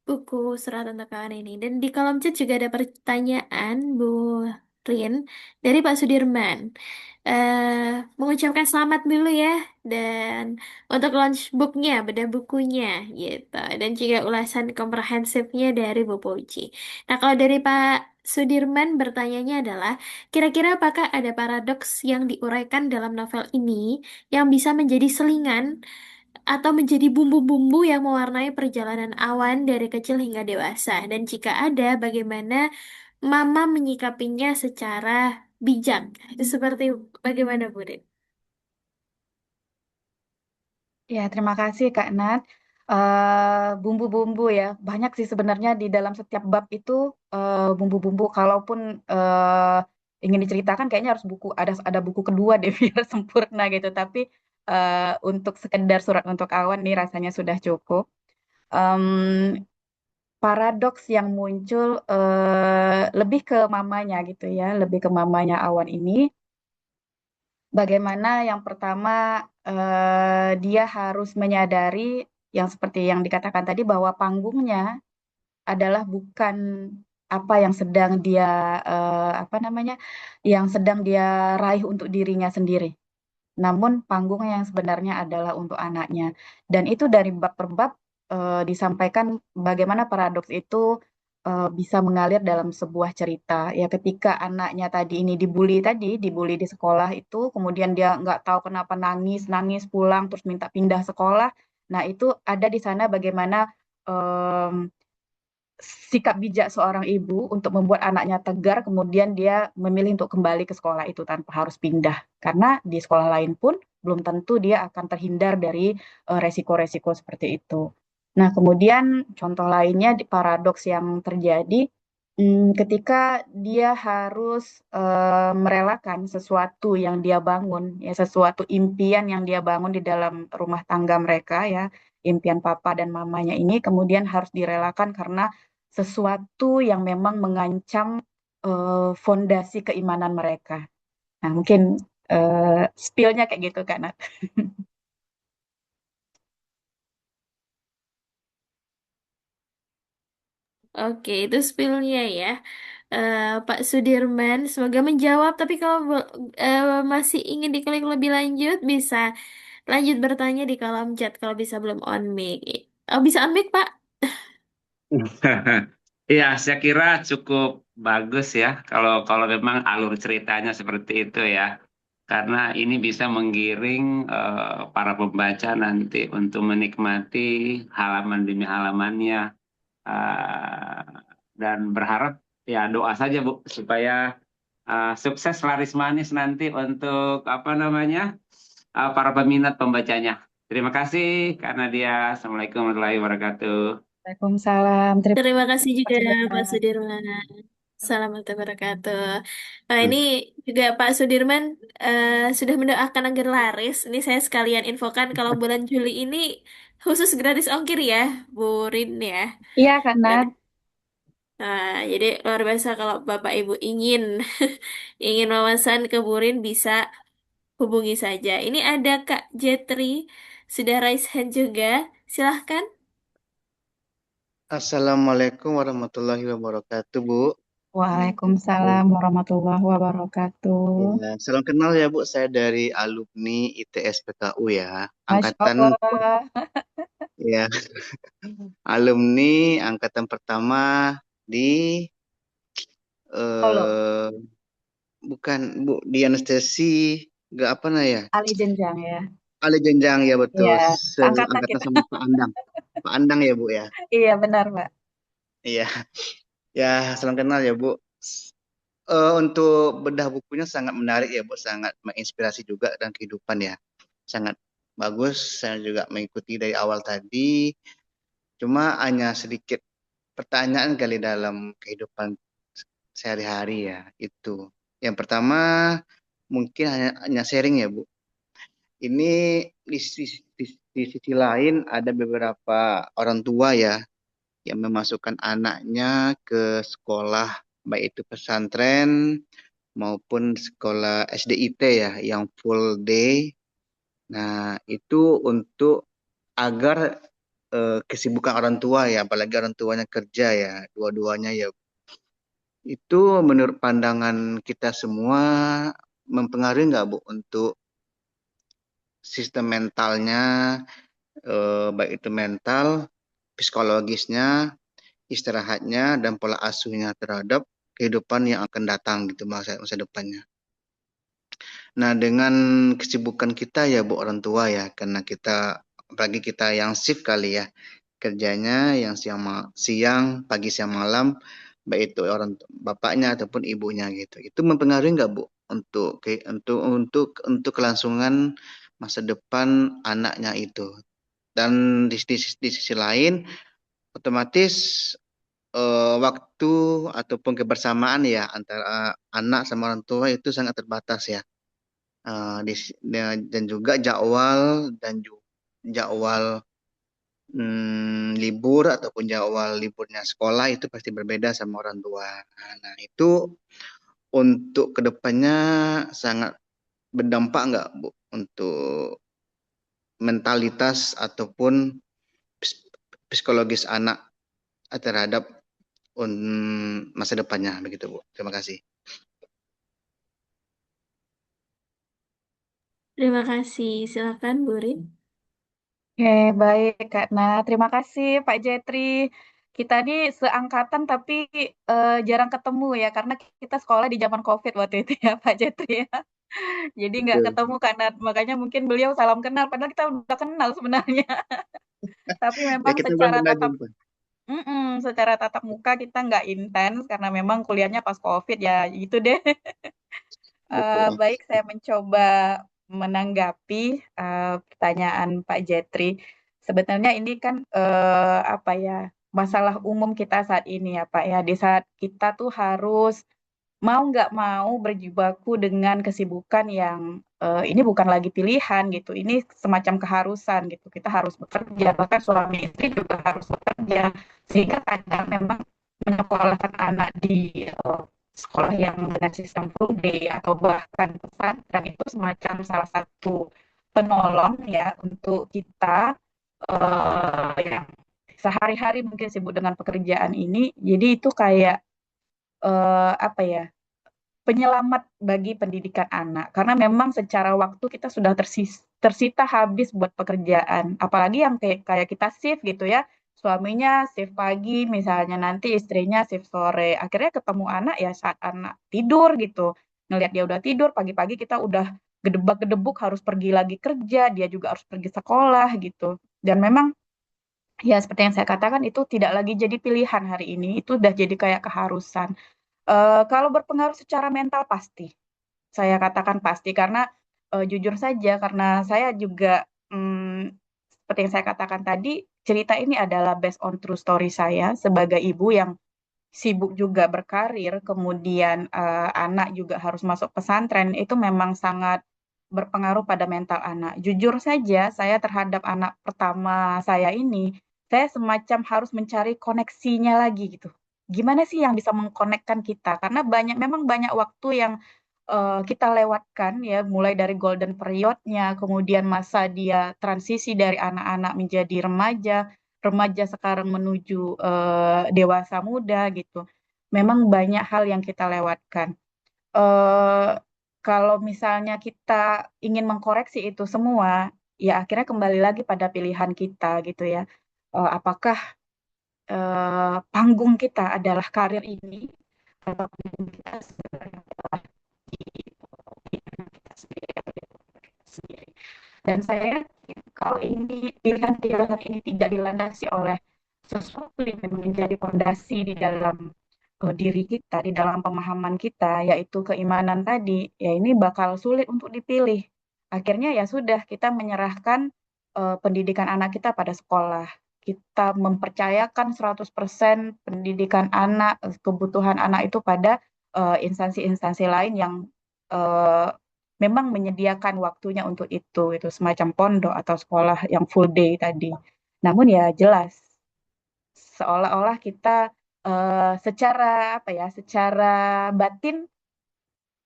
Speaker 1: buku Surat untuk Kawan ini. Dan di kolom chat juga ada pertanyaan Bu Rin dari Pak Sudirman. Mengucapkan selamat dulu ya dan untuk launch booknya, bedah bukunya gitu. Dan juga ulasan komprehensifnya dari Bu Puji. Nah kalau dari Pak Sudirman bertanyanya adalah, kira-kira apakah ada paradoks yang diuraikan dalam novel ini yang bisa menjadi selingan atau menjadi bumbu-bumbu yang mewarnai perjalanan Awan dari kecil hingga dewasa? Dan jika ada, bagaimana Mama menyikapinya secara bijak? Itu seperti bagaimana, Bu Rin?
Speaker 2: Ya, terima kasih Kak Nat. Bumbu-bumbu ya, banyak sih sebenarnya di dalam setiap bab itu bumbu-bumbu. Kalaupun ingin diceritakan, kayaknya harus ada buku kedua deh biar sempurna gitu. Tapi untuk sekedar surat untuk awan nih rasanya sudah cukup. Em, Paradoks yang muncul lebih ke mamanya gitu ya, lebih ke mamanya awan ini. Bagaimana yang pertama dia harus menyadari yang seperti yang dikatakan tadi bahwa panggungnya adalah bukan apa yang sedang dia apa namanya yang sedang dia raih untuk dirinya sendiri. Namun panggung yang sebenarnya adalah untuk anaknya. Dan itu dari bab per bab disampaikan bagaimana paradoks itu bisa mengalir dalam sebuah cerita. Ya ketika anaknya tadi ini dibully di sekolah itu, kemudian dia nggak tahu kenapa nangis, nangis pulang terus minta pindah sekolah. Nah itu ada di sana bagaimana sikap bijak seorang ibu untuk membuat anaknya tegar, kemudian dia memilih untuk kembali ke sekolah itu tanpa harus pindah. Karena di sekolah lain pun belum tentu dia akan terhindar dari resiko-resiko seperti itu. Nah, kemudian contoh lainnya di paradoks yang terjadi ketika dia harus merelakan sesuatu yang dia bangun, ya sesuatu impian yang dia bangun di dalam rumah tangga mereka ya, impian papa dan mamanya ini kemudian harus direlakan karena sesuatu yang memang mengancam fondasi keimanan mereka. Nah, mungkin spill-nya kayak gitu kan, Nat.
Speaker 1: Oke, itu spillnya ya. Pak Sudirman, semoga menjawab. Tapi kalau masih ingin diklik lebih lanjut, bisa lanjut bertanya di kolom chat kalau bisa belum on mic. Oh, bisa on mic, Pak?
Speaker 6: Iya, saya kira cukup bagus ya kalau kalau memang alur ceritanya seperti itu ya. Karena ini bisa menggiring para pembaca nanti untuk menikmati halaman demi halamannya. Eh, dan berharap ya doa saja Bu supaya sukses laris manis nanti untuk apa namanya para peminat pembacanya. Terima kasih karena dia. Assalamualaikum warahmatullahi wabarakatuh.
Speaker 2: Waalaikumsalam. Terima
Speaker 1: Terima kasih
Speaker 2: kasih, Pak
Speaker 1: juga Pak
Speaker 2: Sudirman.
Speaker 1: Sudirman. Assalamualaikum warahmatullahi wabarakatuh. Nah, ini juga Pak Sudirman sudah mendoakan agar laris. Ini saya sekalian infokan kalau bulan Juli ini khusus gratis ongkir ya, Bu Rin ya.
Speaker 2: Iya, Kak
Speaker 1: Dan
Speaker 2: Nat.
Speaker 1: jadi luar biasa kalau Bapak Ibu ingin ingin memesan ke Bu Rin bisa hubungi saja. Ini ada Kak Jetri sudah raise hand juga. Silahkan.
Speaker 4: Assalamualaikum warahmatullahi wabarakatuh, Bu.
Speaker 2: Waalaikumsalam warahmatullahi wabarakatuh.
Speaker 4: Ya, salam kenal ya, Bu. Saya dari alumni ITS PKU ya.
Speaker 2: Masya
Speaker 4: Angkatan
Speaker 2: Allah.
Speaker 4: ya, alumni angkatan pertama di
Speaker 2: Solo,
Speaker 4: eh bukan Bu, di anestesi, nggak apa nah ya?
Speaker 2: Ali Jenjang ya.
Speaker 4: Ali Jenjang ya betul,
Speaker 2: Iya, seangkatan
Speaker 4: seangkatan
Speaker 2: kita.
Speaker 4: sama Pak Andang. Pak Andang ya Bu ya.
Speaker 2: Iya, benar, Pak.
Speaker 4: Iya, ya salam kenal ya Bu. Untuk bedah bukunya sangat menarik ya Bu, sangat menginspirasi juga dan kehidupan ya. Sangat bagus, saya juga mengikuti dari awal tadi. Cuma hanya sedikit pertanyaan kali dalam kehidupan sehari-hari ya, itu. Yang pertama mungkin hanya sharing ya Bu. Ini di sisi lain ada beberapa orang tua ya yang memasukkan anaknya ke sekolah, baik itu pesantren maupun sekolah SDIT ya yang full day. Nah, itu untuk agar kesibukan orang tua ya, apalagi orang tuanya kerja ya, dua-duanya ya. Itu menurut pandangan kita semua mempengaruhi nggak Bu untuk sistem mentalnya, baik itu mental, psikologisnya, istirahatnya, dan pola asuhnya terhadap kehidupan yang akan datang gitu masa depannya. Nah, dengan kesibukan kita ya Bu orang tua ya, karena kita apalagi kita yang shift kali ya, kerjanya yang siang, pagi, siang, malam, baik itu orang bapaknya ataupun ibunya gitu. Itu mempengaruhi nggak Bu untuk untuk kelangsungan masa depan anaknya itu. Dan di sisi lain, otomatis waktu ataupun kebersamaan ya antara anak sama orang tua itu sangat terbatas ya. Dan juga jadwal libur ataupun jadwal liburnya sekolah itu pasti berbeda sama orang tua. Nah, itu untuk kedepannya sangat berdampak nggak Bu untuk mentalitas ataupun psikologis anak terhadap masa depannya begitu Bu. Terima kasih.
Speaker 1: Terima kasih. Silakan, Bu Rin.
Speaker 2: Oke, baik, Kak. Nah, terima kasih Pak Jetri. Kita nih seangkatan tapi jarang ketemu ya, karena kita sekolah di zaman COVID waktu itu ya, Pak Jetri ya. Jadi nggak
Speaker 4: Betul.
Speaker 2: ketemu karena makanya mungkin beliau salam kenal, padahal kita udah kenal sebenarnya. Tapi
Speaker 4: Ya
Speaker 2: memang
Speaker 4: kita belum
Speaker 2: secara
Speaker 4: pernah
Speaker 2: tatap,
Speaker 4: jumpa.
Speaker 2: secara tatap muka kita nggak intens karena memang kuliahnya pas COVID ya, gitu deh.
Speaker 4: Betul.
Speaker 2: Baik, saya mencoba menanggapi pertanyaan Pak Jetri. Sebenarnya ini kan apa ya, masalah umum kita saat ini ya Pak ya. Di saat kita tuh harus mau nggak mau berjibaku dengan kesibukan yang ini bukan lagi pilihan gitu. Ini semacam keharusan gitu. Kita harus bekerja, bahkan suami istri juga harus bekerja. Sehingga kadang memang menyekolahkan anak di sekolah yang dengan sistem full day atau bahkan pesantren itu semacam salah satu penolong ya untuk kita yang sehari-hari mungkin sibuk dengan pekerjaan ini. Jadi itu kayak apa ya, penyelamat bagi pendidikan anak. Karena memang secara waktu kita sudah tersita habis buat pekerjaan. Apalagi yang kayak kita shift gitu ya. Suaminya shift pagi, misalnya nanti istrinya shift sore. Akhirnya ketemu anak ya saat anak tidur gitu. Ngelihat dia udah tidur, pagi-pagi kita udah gedebak-gedebuk harus pergi lagi kerja, dia juga harus pergi sekolah gitu. Dan memang ya seperti yang saya katakan itu tidak lagi jadi pilihan hari ini, itu udah jadi kayak keharusan. Kalau berpengaruh secara mental pasti. Saya katakan pasti karena jujur saja karena saya juga seperti yang saya katakan tadi, cerita ini adalah based on true story saya sebagai ibu yang sibuk juga berkarir, kemudian anak juga harus masuk pesantren, itu memang sangat berpengaruh pada mental anak. Jujur saja, saya terhadap anak pertama saya ini, saya semacam harus mencari koneksinya lagi gitu. Gimana sih yang bisa mengkonekkan kita? Karena memang banyak waktu yang kita lewatkan ya, mulai dari golden periodnya, kemudian masa dia transisi dari anak-anak menjadi remaja, remaja sekarang menuju dewasa muda gitu. Memang banyak hal yang kita lewatkan. Eh, Kalau misalnya kita ingin mengkoreksi itu semua, ya akhirnya kembali lagi pada pilihan kita gitu ya. Apakah panggung kita adalah karir ini, atau panggung kita sebenarnya adalah di kita sendiri, atau di kita sendiri. Dan saya yakin kalau ini pilihan-pilihan ini tidak dilandasi oleh sesuatu yang memang menjadi fondasi di dalam diri kita, di dalam pemahaman kita, yaitu keimanan tadi, ya ini bakal sulit untuk dipilih. Akhirnya ya sudah, kita menyerahkan pendidikan anak kita pada sekolah. Kita mempercayakan 100% pendidikan anak, kebutuhan anak itu pada instansi-instansi lain yang eh, memang menyediakan waktunya untuk itu semacam pondok atau sekolah yang full day tadi. Namun ya jelas, seolah-olah kita secara apa ya, secara batin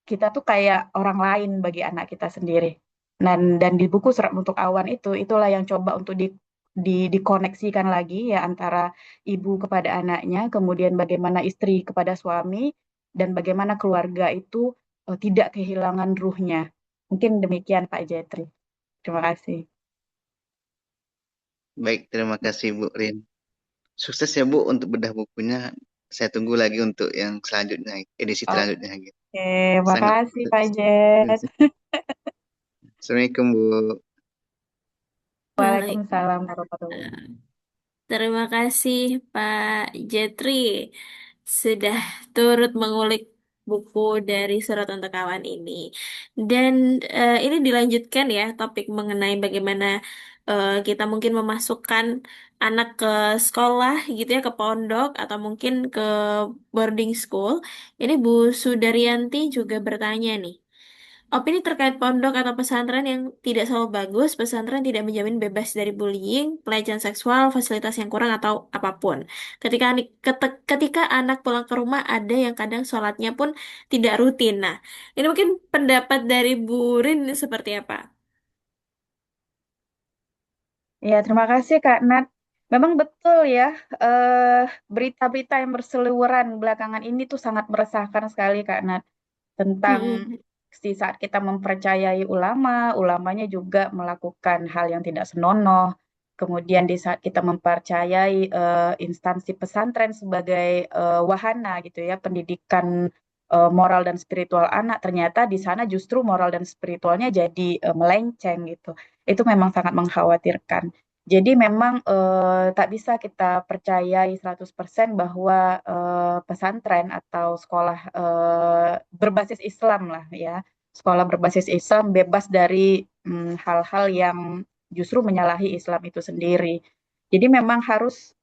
Speaker 2: kita tuh kayak orang lain bagi anak kita sendiri. Dan di buku Surat untuk Awan itu, itulah yang coba untuk dikoneksikan lagi ya antara ibu kepada anaknya, kemudian bagaimana istri kepada suami, dan bagaimana keluarga itu tidak kehilangan ruhnya. Mungkin demikian Pak Jetri. Terima kasih.
Speaker 4: Baik, terima kasih Bu Rin. Sukses ya Bu untuk bedah bukunya. Saya tunggu lagi untuk yang selanjutnya, edisi selanjutnya gitu.
Speaker 2: Oke,
Speaker 4: Sangat
Speaker 2: makasih Pak Jet.
Speaker 4: Assalamualaikum Bu.
Speaker 1: Baik.
Speaker 2: Waalaikumsalam warahmatullahi wabarakatuh.
Speaker 1: Terima kasih Pak Jetri sudah turut mengulik buku dari Surat untuk Kawan ini. Dan ini dilanjutkan ya topik mengenai bagaimana kita mungkin memasukkan anak ke sekolah gitu ya, ke pondok atau mungkin ke boarding school. Ini Bu Sudaryanti juga bertanya nih. Opini terkait pondok atau pesantren yang tidak selalu bagus, pesantren tidak menjamin bebas dari bullying, pelecehan seksual, fasilitas yang kurang atau apapun. Ketika anak pulang ke rumah ada yang kadang sholatnya pun tidak rutin. Nah, ini mungkin pendapat dari Bu Rin seperti apa?
Speaker 2: Ya, terima kasih Kak Nat. Memang betul ya, eh, berita-berita yang berseliweran belakangan ini tuh sangat meresahkan sekali Kak Nat. Tentang
Speaker 1: Mm-mm.
Speaker 2: di saat kita mempercayai ulama, ulamanya juga melakukan hal yang tidak senonoh. Kemudian di saat kita mempercayai instansi pesantren sebagai wahana gitu ya, pendidikan moral dan spiritual anak, ternyata di sana justru moral dan spiritualnya jadi melenceng gitu. Itu memang sangat mengkhawatirkan. Jadi memang tak bisa kita percayai 100% bahwa pesantren atau sekolah berbasis Islam lah ya, sekolah berbasis Islam bebas dari hal-hal yang justru menyalahi Islam itu sendiri. Jadi memang harus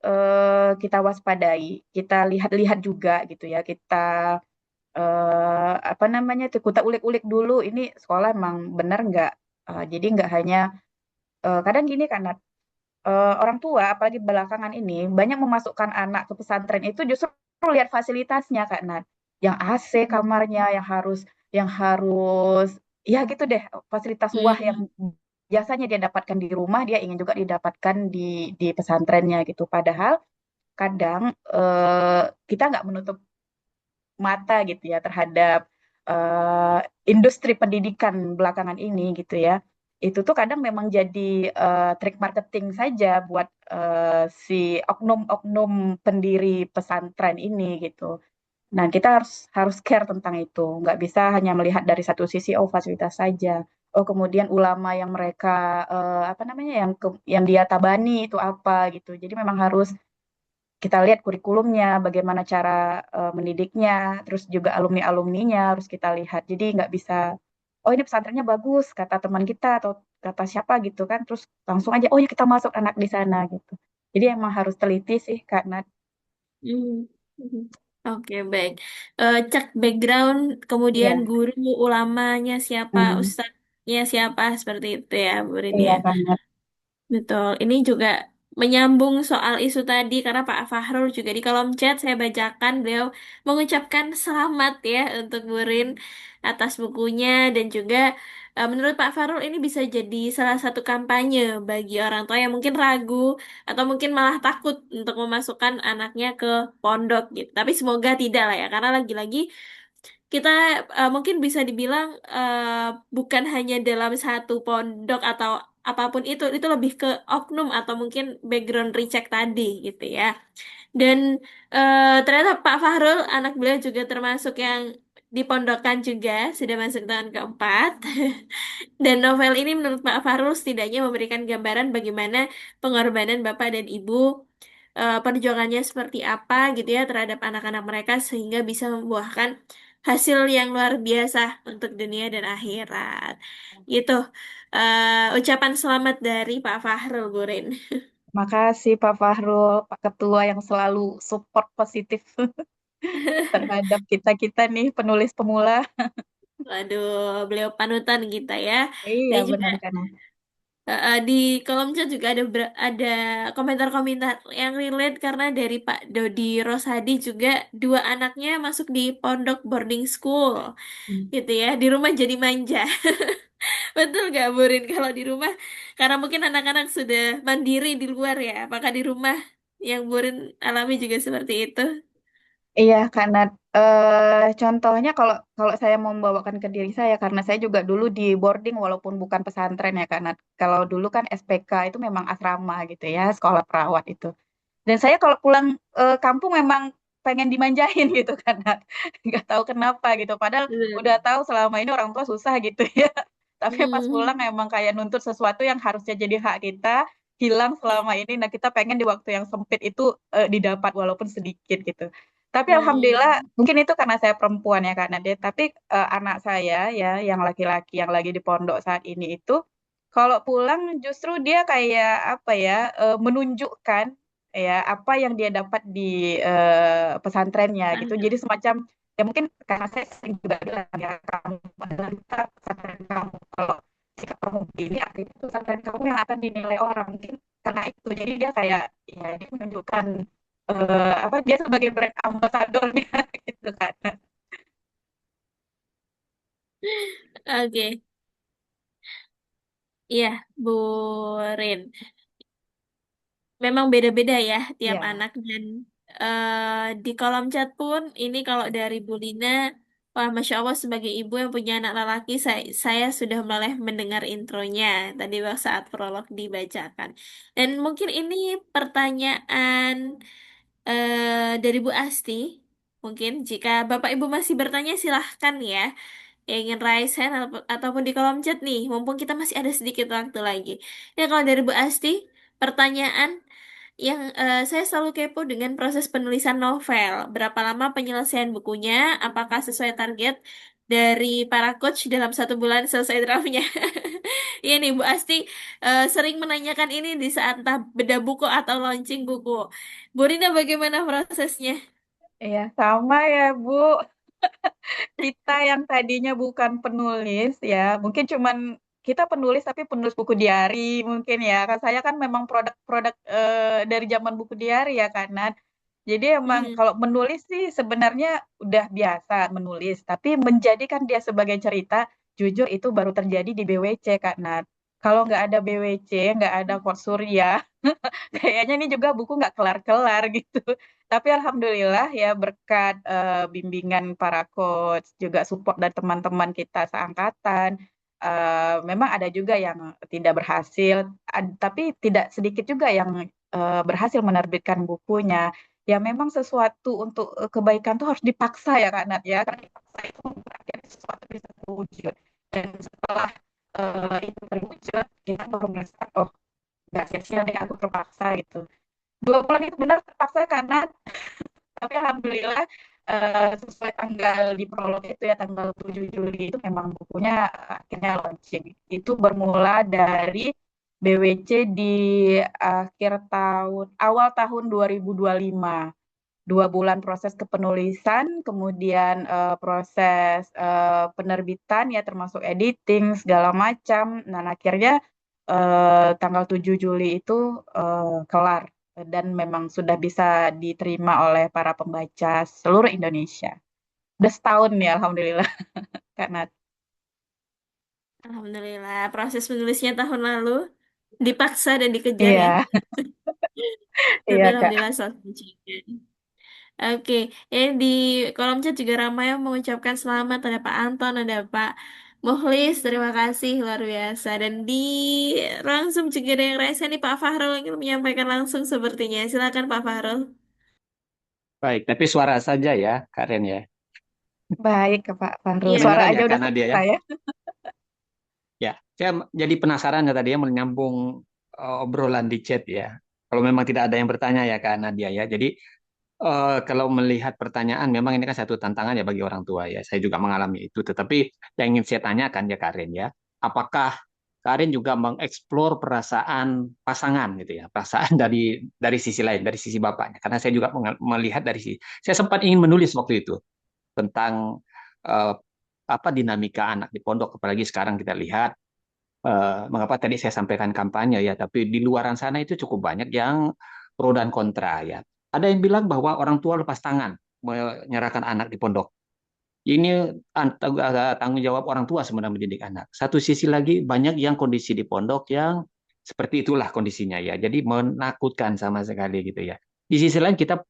Speaker 2: kita waspadai, kita lihat-lihat juga gitu ya, kita apa namanya tuh, kita ulik-ulik dulu ini sekolah emang benar nggak. Jadi nggak hanya kadang gini kan Nat, orang tua apalagi belakangan ini banyak memasukkan anak ke pesantren itu justru lihat fasilitasnya Kak Nat, yang AC kamarnya yang harus ya gitu deh, fasilitas wah yang
Speaker 1: Mm.
Speaker 2: biasanya dia dapatkan di rumah dia ingin juga didapatkan di pesantrennya gitu. Padahal kadang kita nggak menutup mata gitu ya terhadap eh, industri pendidikan belakangan ini gitu ya. Itu tuh kadang memang jadi trik marketing saja buat si oknum-oknum pendiri pesantren ini gitu. Nah, kita harus harus care tentang itu. Nggak bisa hanya melihat dari satu sisi, oh fasilitas saja. Oh, kemudian ulama yang mereka apa namanya yang dia tabani itu apa gitu. Jadi memang harus kita lihat kurikulumnya, bagaimana cara mendidiknya, terus juga alumni-alumninya harus kita lihat. Jadi nggak bisa, oh ini pesantrennya bagus, kata teman kita atau kata siapa gitu kan, terus langsung aja, oh ya kita masuk anak di sana gitu. Jadi emang harus teliti sih, karena
Speaker 1: Mm. Mm. Oke, baik. Cek background, kemudian
Speaker 2: iya,
Speaker 1: guru, ulamanya siapa,
Speaker 2: hmm,
Speaker 1: ustadznya siapa, seperti itu ya, Bu Rin ya.
Speaker 2: iya banget.
Speaker 1: Betul. Ini juga menyambung soal isu tadi karena Pak Fahrul juga di kolom chat saya bacakan beliau mengucapkan selamat ya untuk Burin atas bukunya dan juga menurut Pak Fahrul ini bisa jadi salah satu kampanye bagi orang tua yang mungkin ragu atau mungkin malah takut untuk memasukkan anaknya ke pondok gitu. Tapi semoga tidak lah ya karena lagi-lagi kita mungkin bisa dibilang bukan hanya dalam satu pondok atau apapun itu lebih ke oknum atau mungkin background recheck tadi gitu ya. Dan ternyata Pak Fahrul anak beliau juga termasuk yang dipondokkan juga, sudah masuk tahun keempat. Dan novel ini menurut Pak Fahrul setidaknya memberikan gambaran bagaimana pengorbanan Bapak dan Ibu, perjuangannya seperti apa gitu ya terhadap anak-anak mereka sehingga bisa membuahkan hasil yang luar biasa untuk dunia dan akhirat. Gitu. Ucapan selamat dari Pak Fahrul Gurin.
Speaker 2: Makasih Pak Fahrul, Pak Ketua yang selalu support positif terhadap kita-kita nih penulis pemula.
Speaker 1: Waduh, beliau panutan kita ya.
Speaker 2: Iya,
Speaker 1: Dan juga
Speaker 2: benar kan?
Speaker 1: di kolom chat juga ada komentar-komentar yang relate karena dari Pak Dodi Rosadi juga dua anaknya masuk di pondok boarding school gitu ya. Di rumah jadi manja. Betul gak Burin kalau di rumah karena mungkin anak-anak sudah mandiri di luar ya. Apakah di rumah yang Burin alami juga seperti itu?
Speaker 2: Iya, karena contohnya kalau kalau saya mau membawakan ke diri saya, karena saya juga dulu di boarding walaupun bukan pesantren ya, karena kalau dulu kan SPK itu memang asrama gitu ya, sekolah perawat itu. Dan saya kalau pulang kampung memang pengen dimanjain gitu karena nggak tahu kenapa gitu. Padahal udah
Speaker 1: Betul.
Speaker 2: tahu selama ini orang tua susah gitu ya. Tapi pas pulang
Speaker 1: Hmm.
Speaker 2: emang kayak nuntut sesuatu yang harusnya jadi hak kita hilang selama ini. Nah kita pengen di waktu yang sempit itu didapat walaupun sedikit gitu. Tapi alhamdulillah
Speaker 1: Hmm.
Speaker 2: mungkin itu karena saya perempuan ya Kak Nadia. Tapi anak saya ya yang laki-laki yang lagi di pondok saat ini itu kalau pulang justru dia kayak apa ya menunjukkan ya apa yang dia dapat di pesantrennya gitu. Jadi semacam ya mungkin karena saya sering juga bilang ya kamu adalah duta pesantren kamu. Kalau sikap kamu begini, artinya itu pesantren kamu yang akan dinilai orang mungkin karena itu. Jadi dia kayak ya dia menunjukkan apa dia sebagai brand ambassador-nya gitu kan.
Speaker 1: Oke, iya, Bu Rin. Memang beda-beda ya tiap
Speaker 2: Iya.
Speaker 1: anak dan di kolom chat pun ini kalau dari Bu Lina, wah Masya Allah sebagai ibu yang punya anak lelaki, saya sudah mulai mendengar intronya tadi saat prolog dibacakan. Dan mungkin ini pertanyaan dari Bu Asti. Mungkin jika Bapak Ibu masih bertanya silahkan ya yang ingin raise hand ataupun di kolom chat nih, mumpung kita masih ada sedikit waktu lagi. Ya kalau dari Bu Asti, pertanyaan yang saya selalu kepo dengan proses penulisan novel. Berapa lama penyelesaian bukunya? Apakah sesuai target dari para coach dalam 1 bulan selesai draftnya? Iya nih Bu Asti sering menanyakan ini di saat entah beda buku atau launching buku. Bu Rina bagaimana prosesnya?
Speaker 2: Iya, sama ya, Bu. Kita yang tadinya bukan penulis ya, mungkin cuman kita penulis tapi penulis buku diari mungkin ya. Kan saya kan memang produk-produk dari zaman buku diari ya kan. Nat. Jadi emang
Speaker 1: Mhm.
Speaker 2: kalau menulis sih sebenarnya udah biasa menulis, tapi menjadikan dia sebagai cerita, jujur itu baru terjadi di BWC Kak Nat. Kalau nggak ada BWC, nggak ada Fort Surya, kayaknya ini juga buku nggak kelar-kelar gitu. Tapi alhamdulillah ya berkat bimbingan para coach, juga support dari teman-teman kita seangkatan, memang ada juga yang tidak berhasil, tapi tidak sedikit juga yang berhasil menerbitkan bukunya. Ya memang sesuatu untuk kebaikan tuh harus dipaksa ya Kak Nat ya, karena dipaksa itu akhirnya sesuatu bisa terwujud. Dan setelah itu terwujud, kita baru merasa, oh nggak sia-sia deh aku terpaksa gitu. 2 bulan itu benar terpaksa karena tapi alhamdulillah sesuai tanggal di prolog itu ya tanggal 7 Juli itu memang bukunya akhirnya launching. Itu bermula dari BWC di akhir tahun awal tahun 2025. 2 bulan proses kepenulisan, kemudian proses penerbitan ya termasuk editing segala macam. Nah akhirnya tanggal 7 Juli itu kelar dan memang sudah bisa diterima oleh para pembaca seluruh Indonesia. Udah setahun ya Alhamdulillah karena
Speaker 1: Alhamdulillah, proses menulisnya tahun lalu dipaksa dan dikejar ya.
Speaker 2: iya
Speaker 1: Tapi
Speaker 2: iya Kak.
Speaker 1: alhamdulillah selesai juga. Oke, ini di kolom chat juga ramai yang mengucapkan selamat. Ada Pak Anton, ada Pak Muhlis, terima kasih luar biasa. Dan di langsung juga ada yang rese nih Pak Fahrul ingin menyampaikan langsung sepertinya. Silakan Pak Fahrul.
Speaker 7: Baik, tapi suara saja ya, Karen ya.
Speaker 2: Baik, Pak Fahru.
Speaker 1: Iya.
Speaker 2: Suara
Speaker 7: Kedengaran
Speaker 2: aja
Speaker 7: ya
Speaker 2: udah
Speaker 7: Kak
Speaker 2: senang
Speaker 7: Nadia ya?
Speaker 2: saya.
Speaker 7: Ya, saya jadi penasaran ya tadi ya menyambung obrolan di chat ya. Kalau memang tidak ada yang bertanya ya Kak Nadia ya. Jadi kalau melihat pertanyaan, memang ini kan satu tantangan ya bagi orang tua ya. Saya juga mengalami itu. Tetapi yang ingin saya tanyakan ya Karen ya, apakah Karen juga mengeksplor perasaan pasangan gitu ya, perasaan dari sisi lain, dari sisi bapaknya. Karena saya juga melihat dari sisi, saya sempat ingin menulis waktu itu tentang eh, apa dinamika anak di pondok, apalagi sekarang kita lihat mengapa tadi saya sampaikan kampanye ya, tapi di luaran sana itu cukup banyak yang pro dan kontra ya. Ada yang bilang bahwa orang tua lepas tangan menyerahkan anak di pondok. Ini tanggung jawab orang tua sebenarnya mendidik anak. Satu sisi lagi banyak yang kondisi di pondok yang seperti itulah kondisinya ya. Jadi menakutkan sama sekali gitu ya. Di sisi lain kita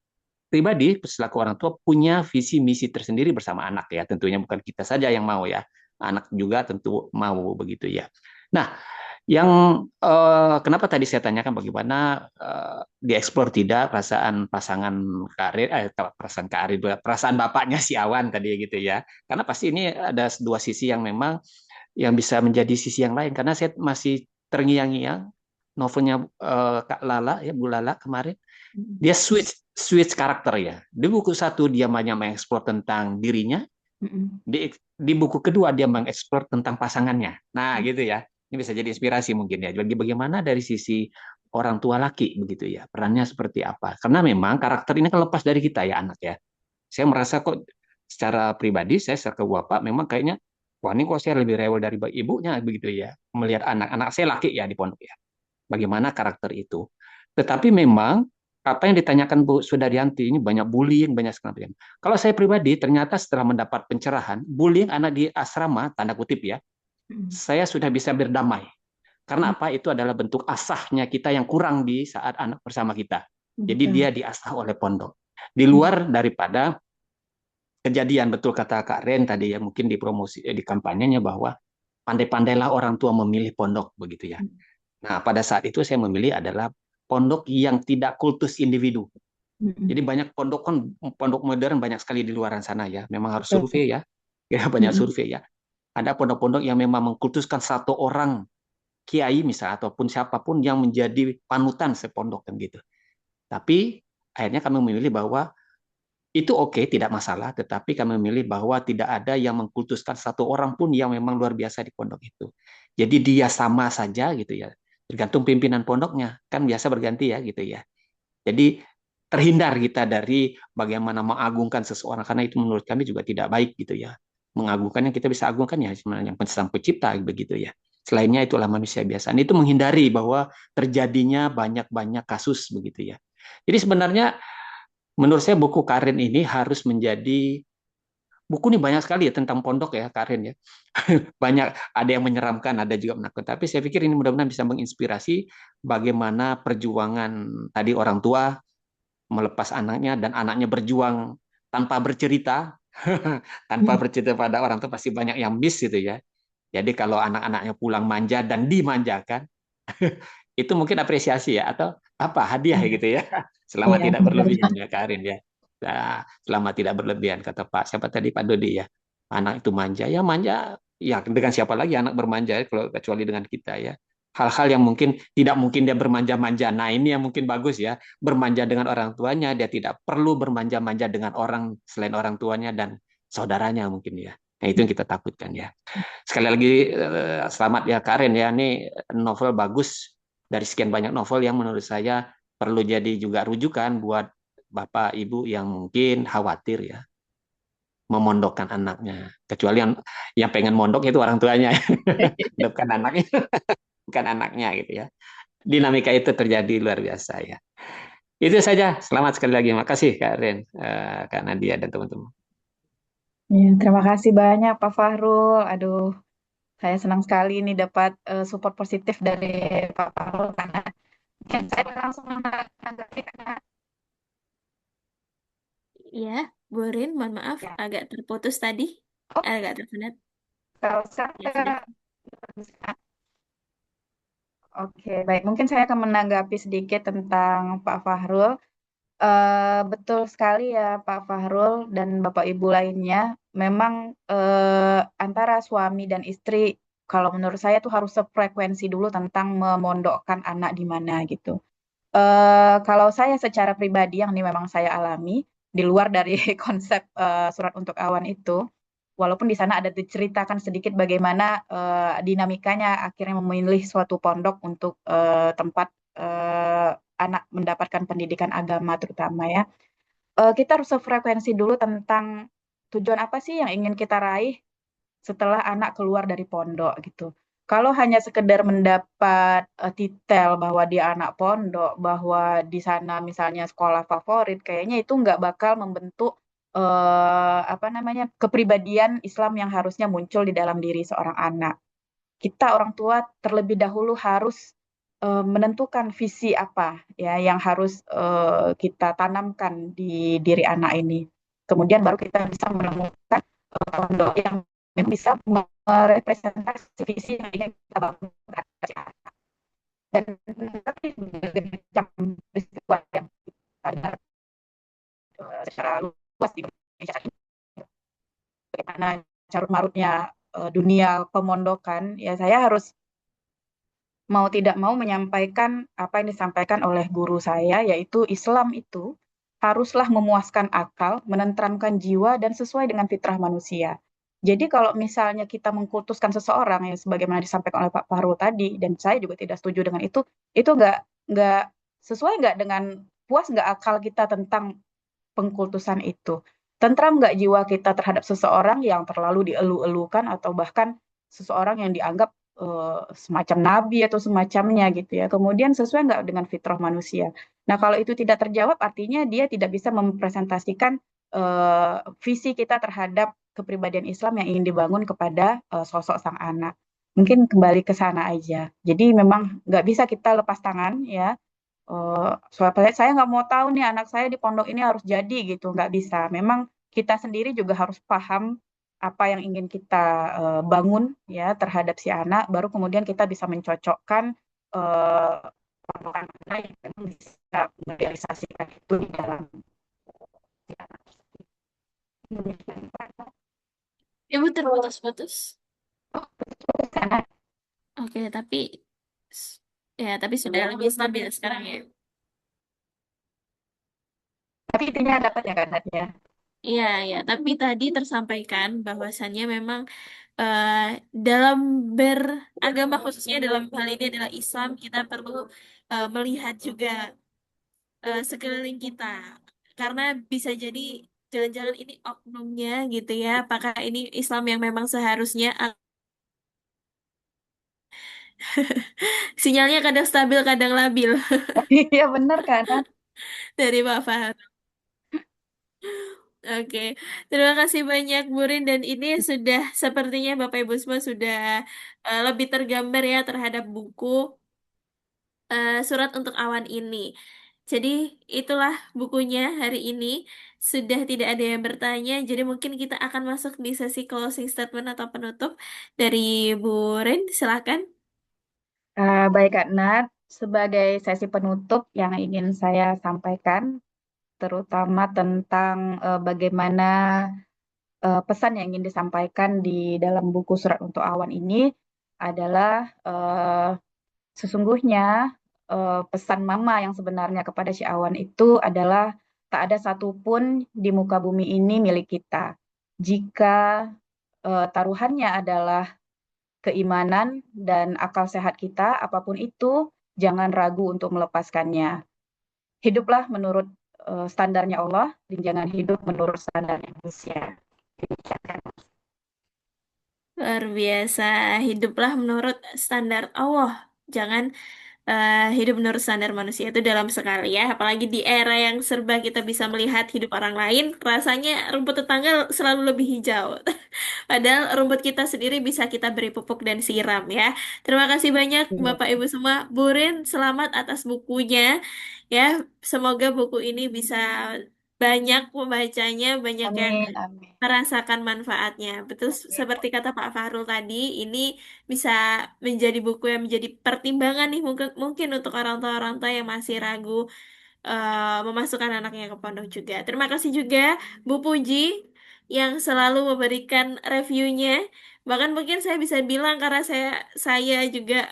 Speaker 7: pribadi selaku orang tua punya visi misi tersendiri bersama anak ya. Tentunya bukan kita saja yang mau ya. Anak juga tentu mau begitu ya. Nah, yang kenapa tadi saya tanyakan bagaimana dieksplor tidak perasaan pasangan karir, perasaan karir, perasaan bapaknya si Awan tadi gitu ya. Karena pasti ini ada dua sisi yang memang yang bisa menjadi sisi yang lain. Karena saya masih terngiang-ngiang novelnya Kak Lala ya Bu Lala kemarin. Dia switch karakter ya. Di buku satu dia banyak mengeksplor tentang dirinya, di buku kedua dia mengeksplor tentang pasangannya. Nah, gitu ya. Ini bisa jadi inspirasi mungkin ya. Bagi bagaimana dari sisi orang tua laki begitu ya. Perannya seperti apa? Karena memang karakter ini kan lepas dari kita ya anak ya. Saya merasa kok secara pribadi saya secara bapak memang kayaknya wah ini kok saya lebih rewel dari ibunya begitu ya. Melihat anak-anak saya laki ya di pondok ya. Bagaimana karakter itu. Tetapi memang apa yang ditanyakan Bu Sudaryanti ini banyak bullying, banyak sekali. Kalau saya pribadi ternyata setelah mendapat pencerahan, bullying anak di asrama, tanda kutip ya, saya sudah bisa berdamai. Karena apa? Itu adalah bentuk asahnya kita yang kurang di saat anak bersama kita. Jadi dia diasah oleh pondok. Di luar daripada kejadian, betul kata Kak Ren tadi ya, mungkin di promosi, di kampanyenya bahwa pandai-pandailah orang tua memilih pondok begitu ya. Nah, pada saat itu saya memilih adalah pondok yang tidak kultus individu. Jadi banyak pondok kan pondok modern banyak sekali di luar sana ya. Memang harus survei ya. Ya banyak survei ya. Ada pondok-pondok yang memang mengkultuskan satu orang kiai misalnya ataupun siapapun yang menjadi panutan sepondok kan gitu. Tapi akhirnya kami memilih bahwa itu oke, tidak masalah, tetapi kami memilih bahwa tidak ada yang mengkultuskan satu orang pun yang memang luar biasa di pondok itu. Jadi dia sama saja gitu ya. Tergantung pimpinan pondoknya, kan biasa berganti ya gitu ya. Jadi terhindar kita dari bagaimana mengagungkan seseorang karena itu menurut kami juga tidak baik gitu ya. Mengagungkan yang kita bisa agungkan ya sebenarnya yang sang pencipta begitu ya. Selainnya itulah manusia biasa. Dan itu menghindari bahwa terjadinya banyak-banyak kasus begitu ya. Jadi sebenarnya menurut saya buku Karin ini harus menjadi buku ini banyak sekali ya tentang pondok ya Karin ya. Banyak ada yang menyeramkan, ada juga menakutkan. Tapi saya pikir ini mudah-mudahan bisa menginspirasi bagaimana perjuangan tadi orang tua melepas anaknya dan anaknya berjuang tanpa bercerita, tanpa bercerita pada orang tua pasti banyak yang miss gitu ya. Jadi kalau anak-anaknya pulang manja dan dimanjakan, itu mungkin apresiasi ya atau apa hadiah gitu ya. Selama
Speaker 2: Iya,
Speaker 7: tidak berlebihan ya Karin ya. Nah, selama tidak berlebihan kata Pak siapa tadi Pak Dodi ya. Anak itu manja ya dengan siapa lagi anak bermanja kalau kecuali dengan kita ya. Hal-hal yang mungkin tidak mungkin dia bermanja-manja. Nah, ini yang mungkin bagus ya. Bermanja dengan orang tuanya, dia tidak perlu bermanja-manja dengan orang selain orang tuanya dan saudaranya mungkin ya. Nah, itu yang kita takutkan ya. Sekali lagi selamat ya Karen ya. Ini novel bagus dari sekian banyak novel yang menurut saya perlu jadi juga rujukan buat Bapak Ibu yang mungkin khawatir ya memondokkan anaknya. Kecuali yang pengen mondok itu orang tuanya, bukan anaknya, bukan anaknya gitu ya. Dinamika itu terjadi luar biasa ya. Itu saja. Selamat sekali lagi. Makasih Kak Ren, Kak Nadia dan teman-teman.
Speaker 2: Ya, terima kasih banyak Pak Fahrul. Aduh, saya senang sekali nih dapat support positif dari Pak Fahrul karena mungkin saya langsung menanggapi karena
Speaker 1: Iya, Bu Rin, mohon maaf
Speaker 2: ya,
Speaker 1: agak terputus tadi.
Speaker 2: oh
Speaker 1: Agak tersendat.
Speaker 2: kalau
Speaker 1: Ya sudah.
Speaker 2: saya oke baik mungkin saya akan menanggapi sedikit tentang Pak Fahrul. Betul sekali ya Pak Fahrul dan Bapak Ibu lainnya. Memang antara suami dan istri, kalau menurut saya tuh harus sefrekuensi dulu tentang memondokkan anak di mana gitu. Kalau saya secara pribadi yang ini memang saya alami, di luar dari konsep surat untuk awan itu, walaupun di sana ada diceritakan sedikit bagaimana dinamikanya akhirnya memilih suatu pondok untuk tempat anak mendapatkan pendidikan agama terutama ya. Kita harus sefrekuensi dulu tentang tujuan apa sih yang ingin kita raih setelah anak keluar dari pondok gitu. Kalau hanya sekedar mendapat titel bahwa dia anak pondok, bahwa di sana misalnya sekolah favorit, kayaknya itu nggak bakal membentuk apa namanya kepribadian Islam yang harusnya muncul di dalam diri seorang anak. Kita orang tua terlebih dahulu harus menentukan visi apa ya yang harus kita tanamkan di diri anak ini. Kemudian baru kita bisa menemukan pondok yang bisa merepresentasi visi yang ingin kita bangun si anak. Dan tapi macam peristiwa yang kita dengar secara luas di Indonesia ini, bagaimana carut marutnya dunia pemondokan, ya saya harus mau tidak mau menyampaikan apa yang disampaikan oleh guru saya, yaitu Islam itu haruslah memuaskan akal, menenteramkan jiwa, dan sesuai dengan fitrah manusia. Jadi kalau misalnya kita mengkultuskan seseorang, yang sebagaimana disampaikan oleh Pak Fahru tadi, dan saya juga tidak setuju dengan itu nggak sesuai nggak dengan puas nggak akal kita tentang pengkultusan itu. Tentram nggak jiwa kita terhadap seseorang yang terlalu dielu-elukan atau bahkan seseorang yang dianggap semacam nabi atau semacamnya gitu ya. Kemudian sesuai nggak dengan fitrah manusia. Nah kalau itu tidak terjawab artinya dia tidak bisa mempresentasikan visi kita terhadap kepribadian Islam yang ingin dibangun kepada sosok sang anak. Mungkin kembali ke sana aja. Jadi memang nggak bisa kita lepas tangan ya. Soalnya saya nggak mau tahu nih anak saya di pondok ini harus jadi gitu, nggak bisa. Memang kita sendiri juga harus paham apa yang ingin kita bangun ya terhadap si anak, baru kemudian kita bisa mencocokkan eh, mana yang memang bisa merealisasikan itu di dalam si anak.
Speaker 1: Ibu terputus-putus.
Speaker 2: Oh, betul ke sana.
Speaker 1: Oke, tapi sudah lebih stabil sekarang ya.
Speaker 2: Tapi intinya dapat ya kan Nadia?
Speaker 1: Iya, ya. Tapi tadi tersampaikan bahwasannya memang eh, dalam beragama khususnya dalam hal ini adalah Islam, kita perlu melihat juga sekeliling kita. Karena bisa jadi jalan-jalan ini oknumnya gitu ya. Apakah ini Islam yang memang seharusnya sinyalnya kadang stabil, kadang labil
Speaker 2: Iya benar kan?
Speaker 1: dari Pak Fahad. Oke, terima kasih banyak Bu Rin dan ini sudah sepertinya Bapak Ibu semua sudah lebih tergambar ya terhadap buku Surat untuk Awan ini. Jadi itulah bukunya hari ini. Sudah tidak ada yang bertanya, jadi mungkin kita akan masuk di sesi closing statement atau penutup dari Bu Rin. Silakan.
Speaker 2: Baik Kak Nat, sebagai sesi penutup yang ingin saya sampaikan, terutama tentang bagaimana pesan yang ingin disampaikan di dalam buku Surat untuk Awan ini adalah sesungguhnya pesan Mama yang sebenarnya kepada si Awan itu adalah tak ada satupun di muka bumi ini milik kita. Jika taruhannya adalah keimanan dan akal sehat kita, apapun itu, jangan ragu untuk melepaskannya. Hiduplah menurut standarnya Allah dan jangan hidup menurut standarnya manusia.
Speaker 1: Luar biasa, hiduplah menurut standar Allah. Jangan hidup menurut standar manusia itu dalam sekali ya. Apalagi di era yang serba kita bisa melihat hidup orang lain, rasanya rumput tetangga selalu lebih hijau. Padahal rumput kita sendiri bisa kita beri pupuk dan siram ya. Terima kasih banyak Bapak Ibu semua. Burin, selamat atas bukunya. Ya, semoga buku ini bisa banyak pembacanya, banyak yang
Speaker 2: Amin, amin.
Speaker 1: merasakan manfaatnya. Betul seperti kata Pak Fahrul tadi, ini bisa menjadi buku yang menjadi pertimbangan nih mungkin mungkin untuk orang tua yang masih ragu memasukkan anaknya ke pondok juga. Terima kasih juga Bu Puji yang selalu memberikan reviewnya. Bahkan mungkin saya bisa bilang karena saya juga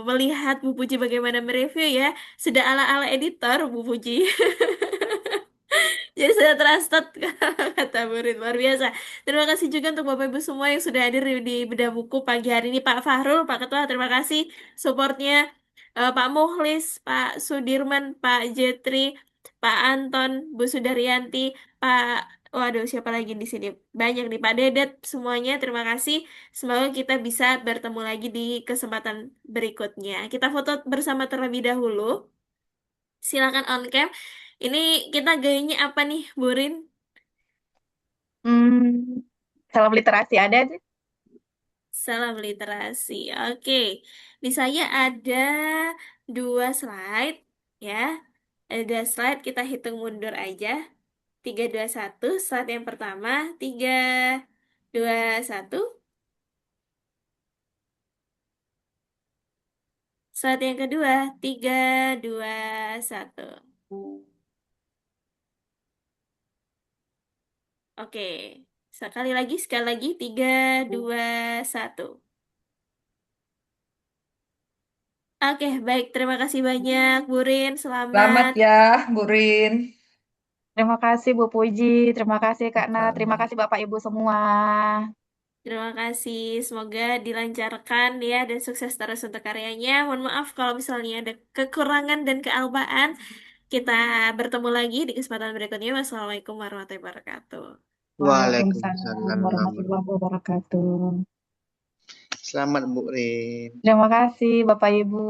Speaker 1: melihat Bu Puji bagaimana mereview ya, sudah ala-ala editor Bu Puji. Jadi sudah trusted kata murid luar biasa. Terima kasih juga untuk Bapak Ibu semua yang sudah hadir di Bedah Buku pagi hari ini. Pak Fahrul, Pak Ketua, terima kasih supportnya. Pak Muhlis, Pak Sudirman, Pak Jetri, Pak Anton, Bu Sudaryanti, Pak Waduh, siapa lagi di sini? Banyak nih, Pak Dedet, semuanya terima kasih. Semoga kita bisa bertemu lagi di kesempatan berikutnya. Kita foto bersama terlebih dahulu. Silakan on cam. Ini kita gayanya apa nih, Burin?
Speaker 2: Hmm, salam literasi ada sih.
Speaker 1: Salam literasi. Oke, di saya ada dua slide ya. Ada dua slide, kita hitung mundur aja. 3, 2, 1. Slide yang pertama, 3, 2, 1. Slide yang kedua, 3, 2, 1. Oke, sekali lagi, 3, 2, 1. Oke, baik. Terima kasih banyak, Burin.
Speaker 3: Selamat
Speaker 1: Selamat.
Speaker 3: ya, Bu Rin.
Speaker 2: Terima kasih Bu Puji, terima kasih Kak Nat, terima
Speaker 3: Sama.
Speaker 2: kasih Bapak Ibu semua.
Speaker 1: Terima kasih. Semoga dilancarkan ya dan sukses terus untuk karyanya. Mohon maaf kalau misalnya ada kekurangan dan kealpaan. Kita bertemu lagi di kesempatan berikutnya. Wassalamualaikum warahmatullahi wabarakatuh.
Speaker 2: Waalaikumsalam
Speaker 4: Waalaikumsalam.
Speaker 2: warahmatullahi wabarakatuh.
Speaker 4: Selamat Bu Rin.
Speaker 2: Terima kasih Bapak Ibu.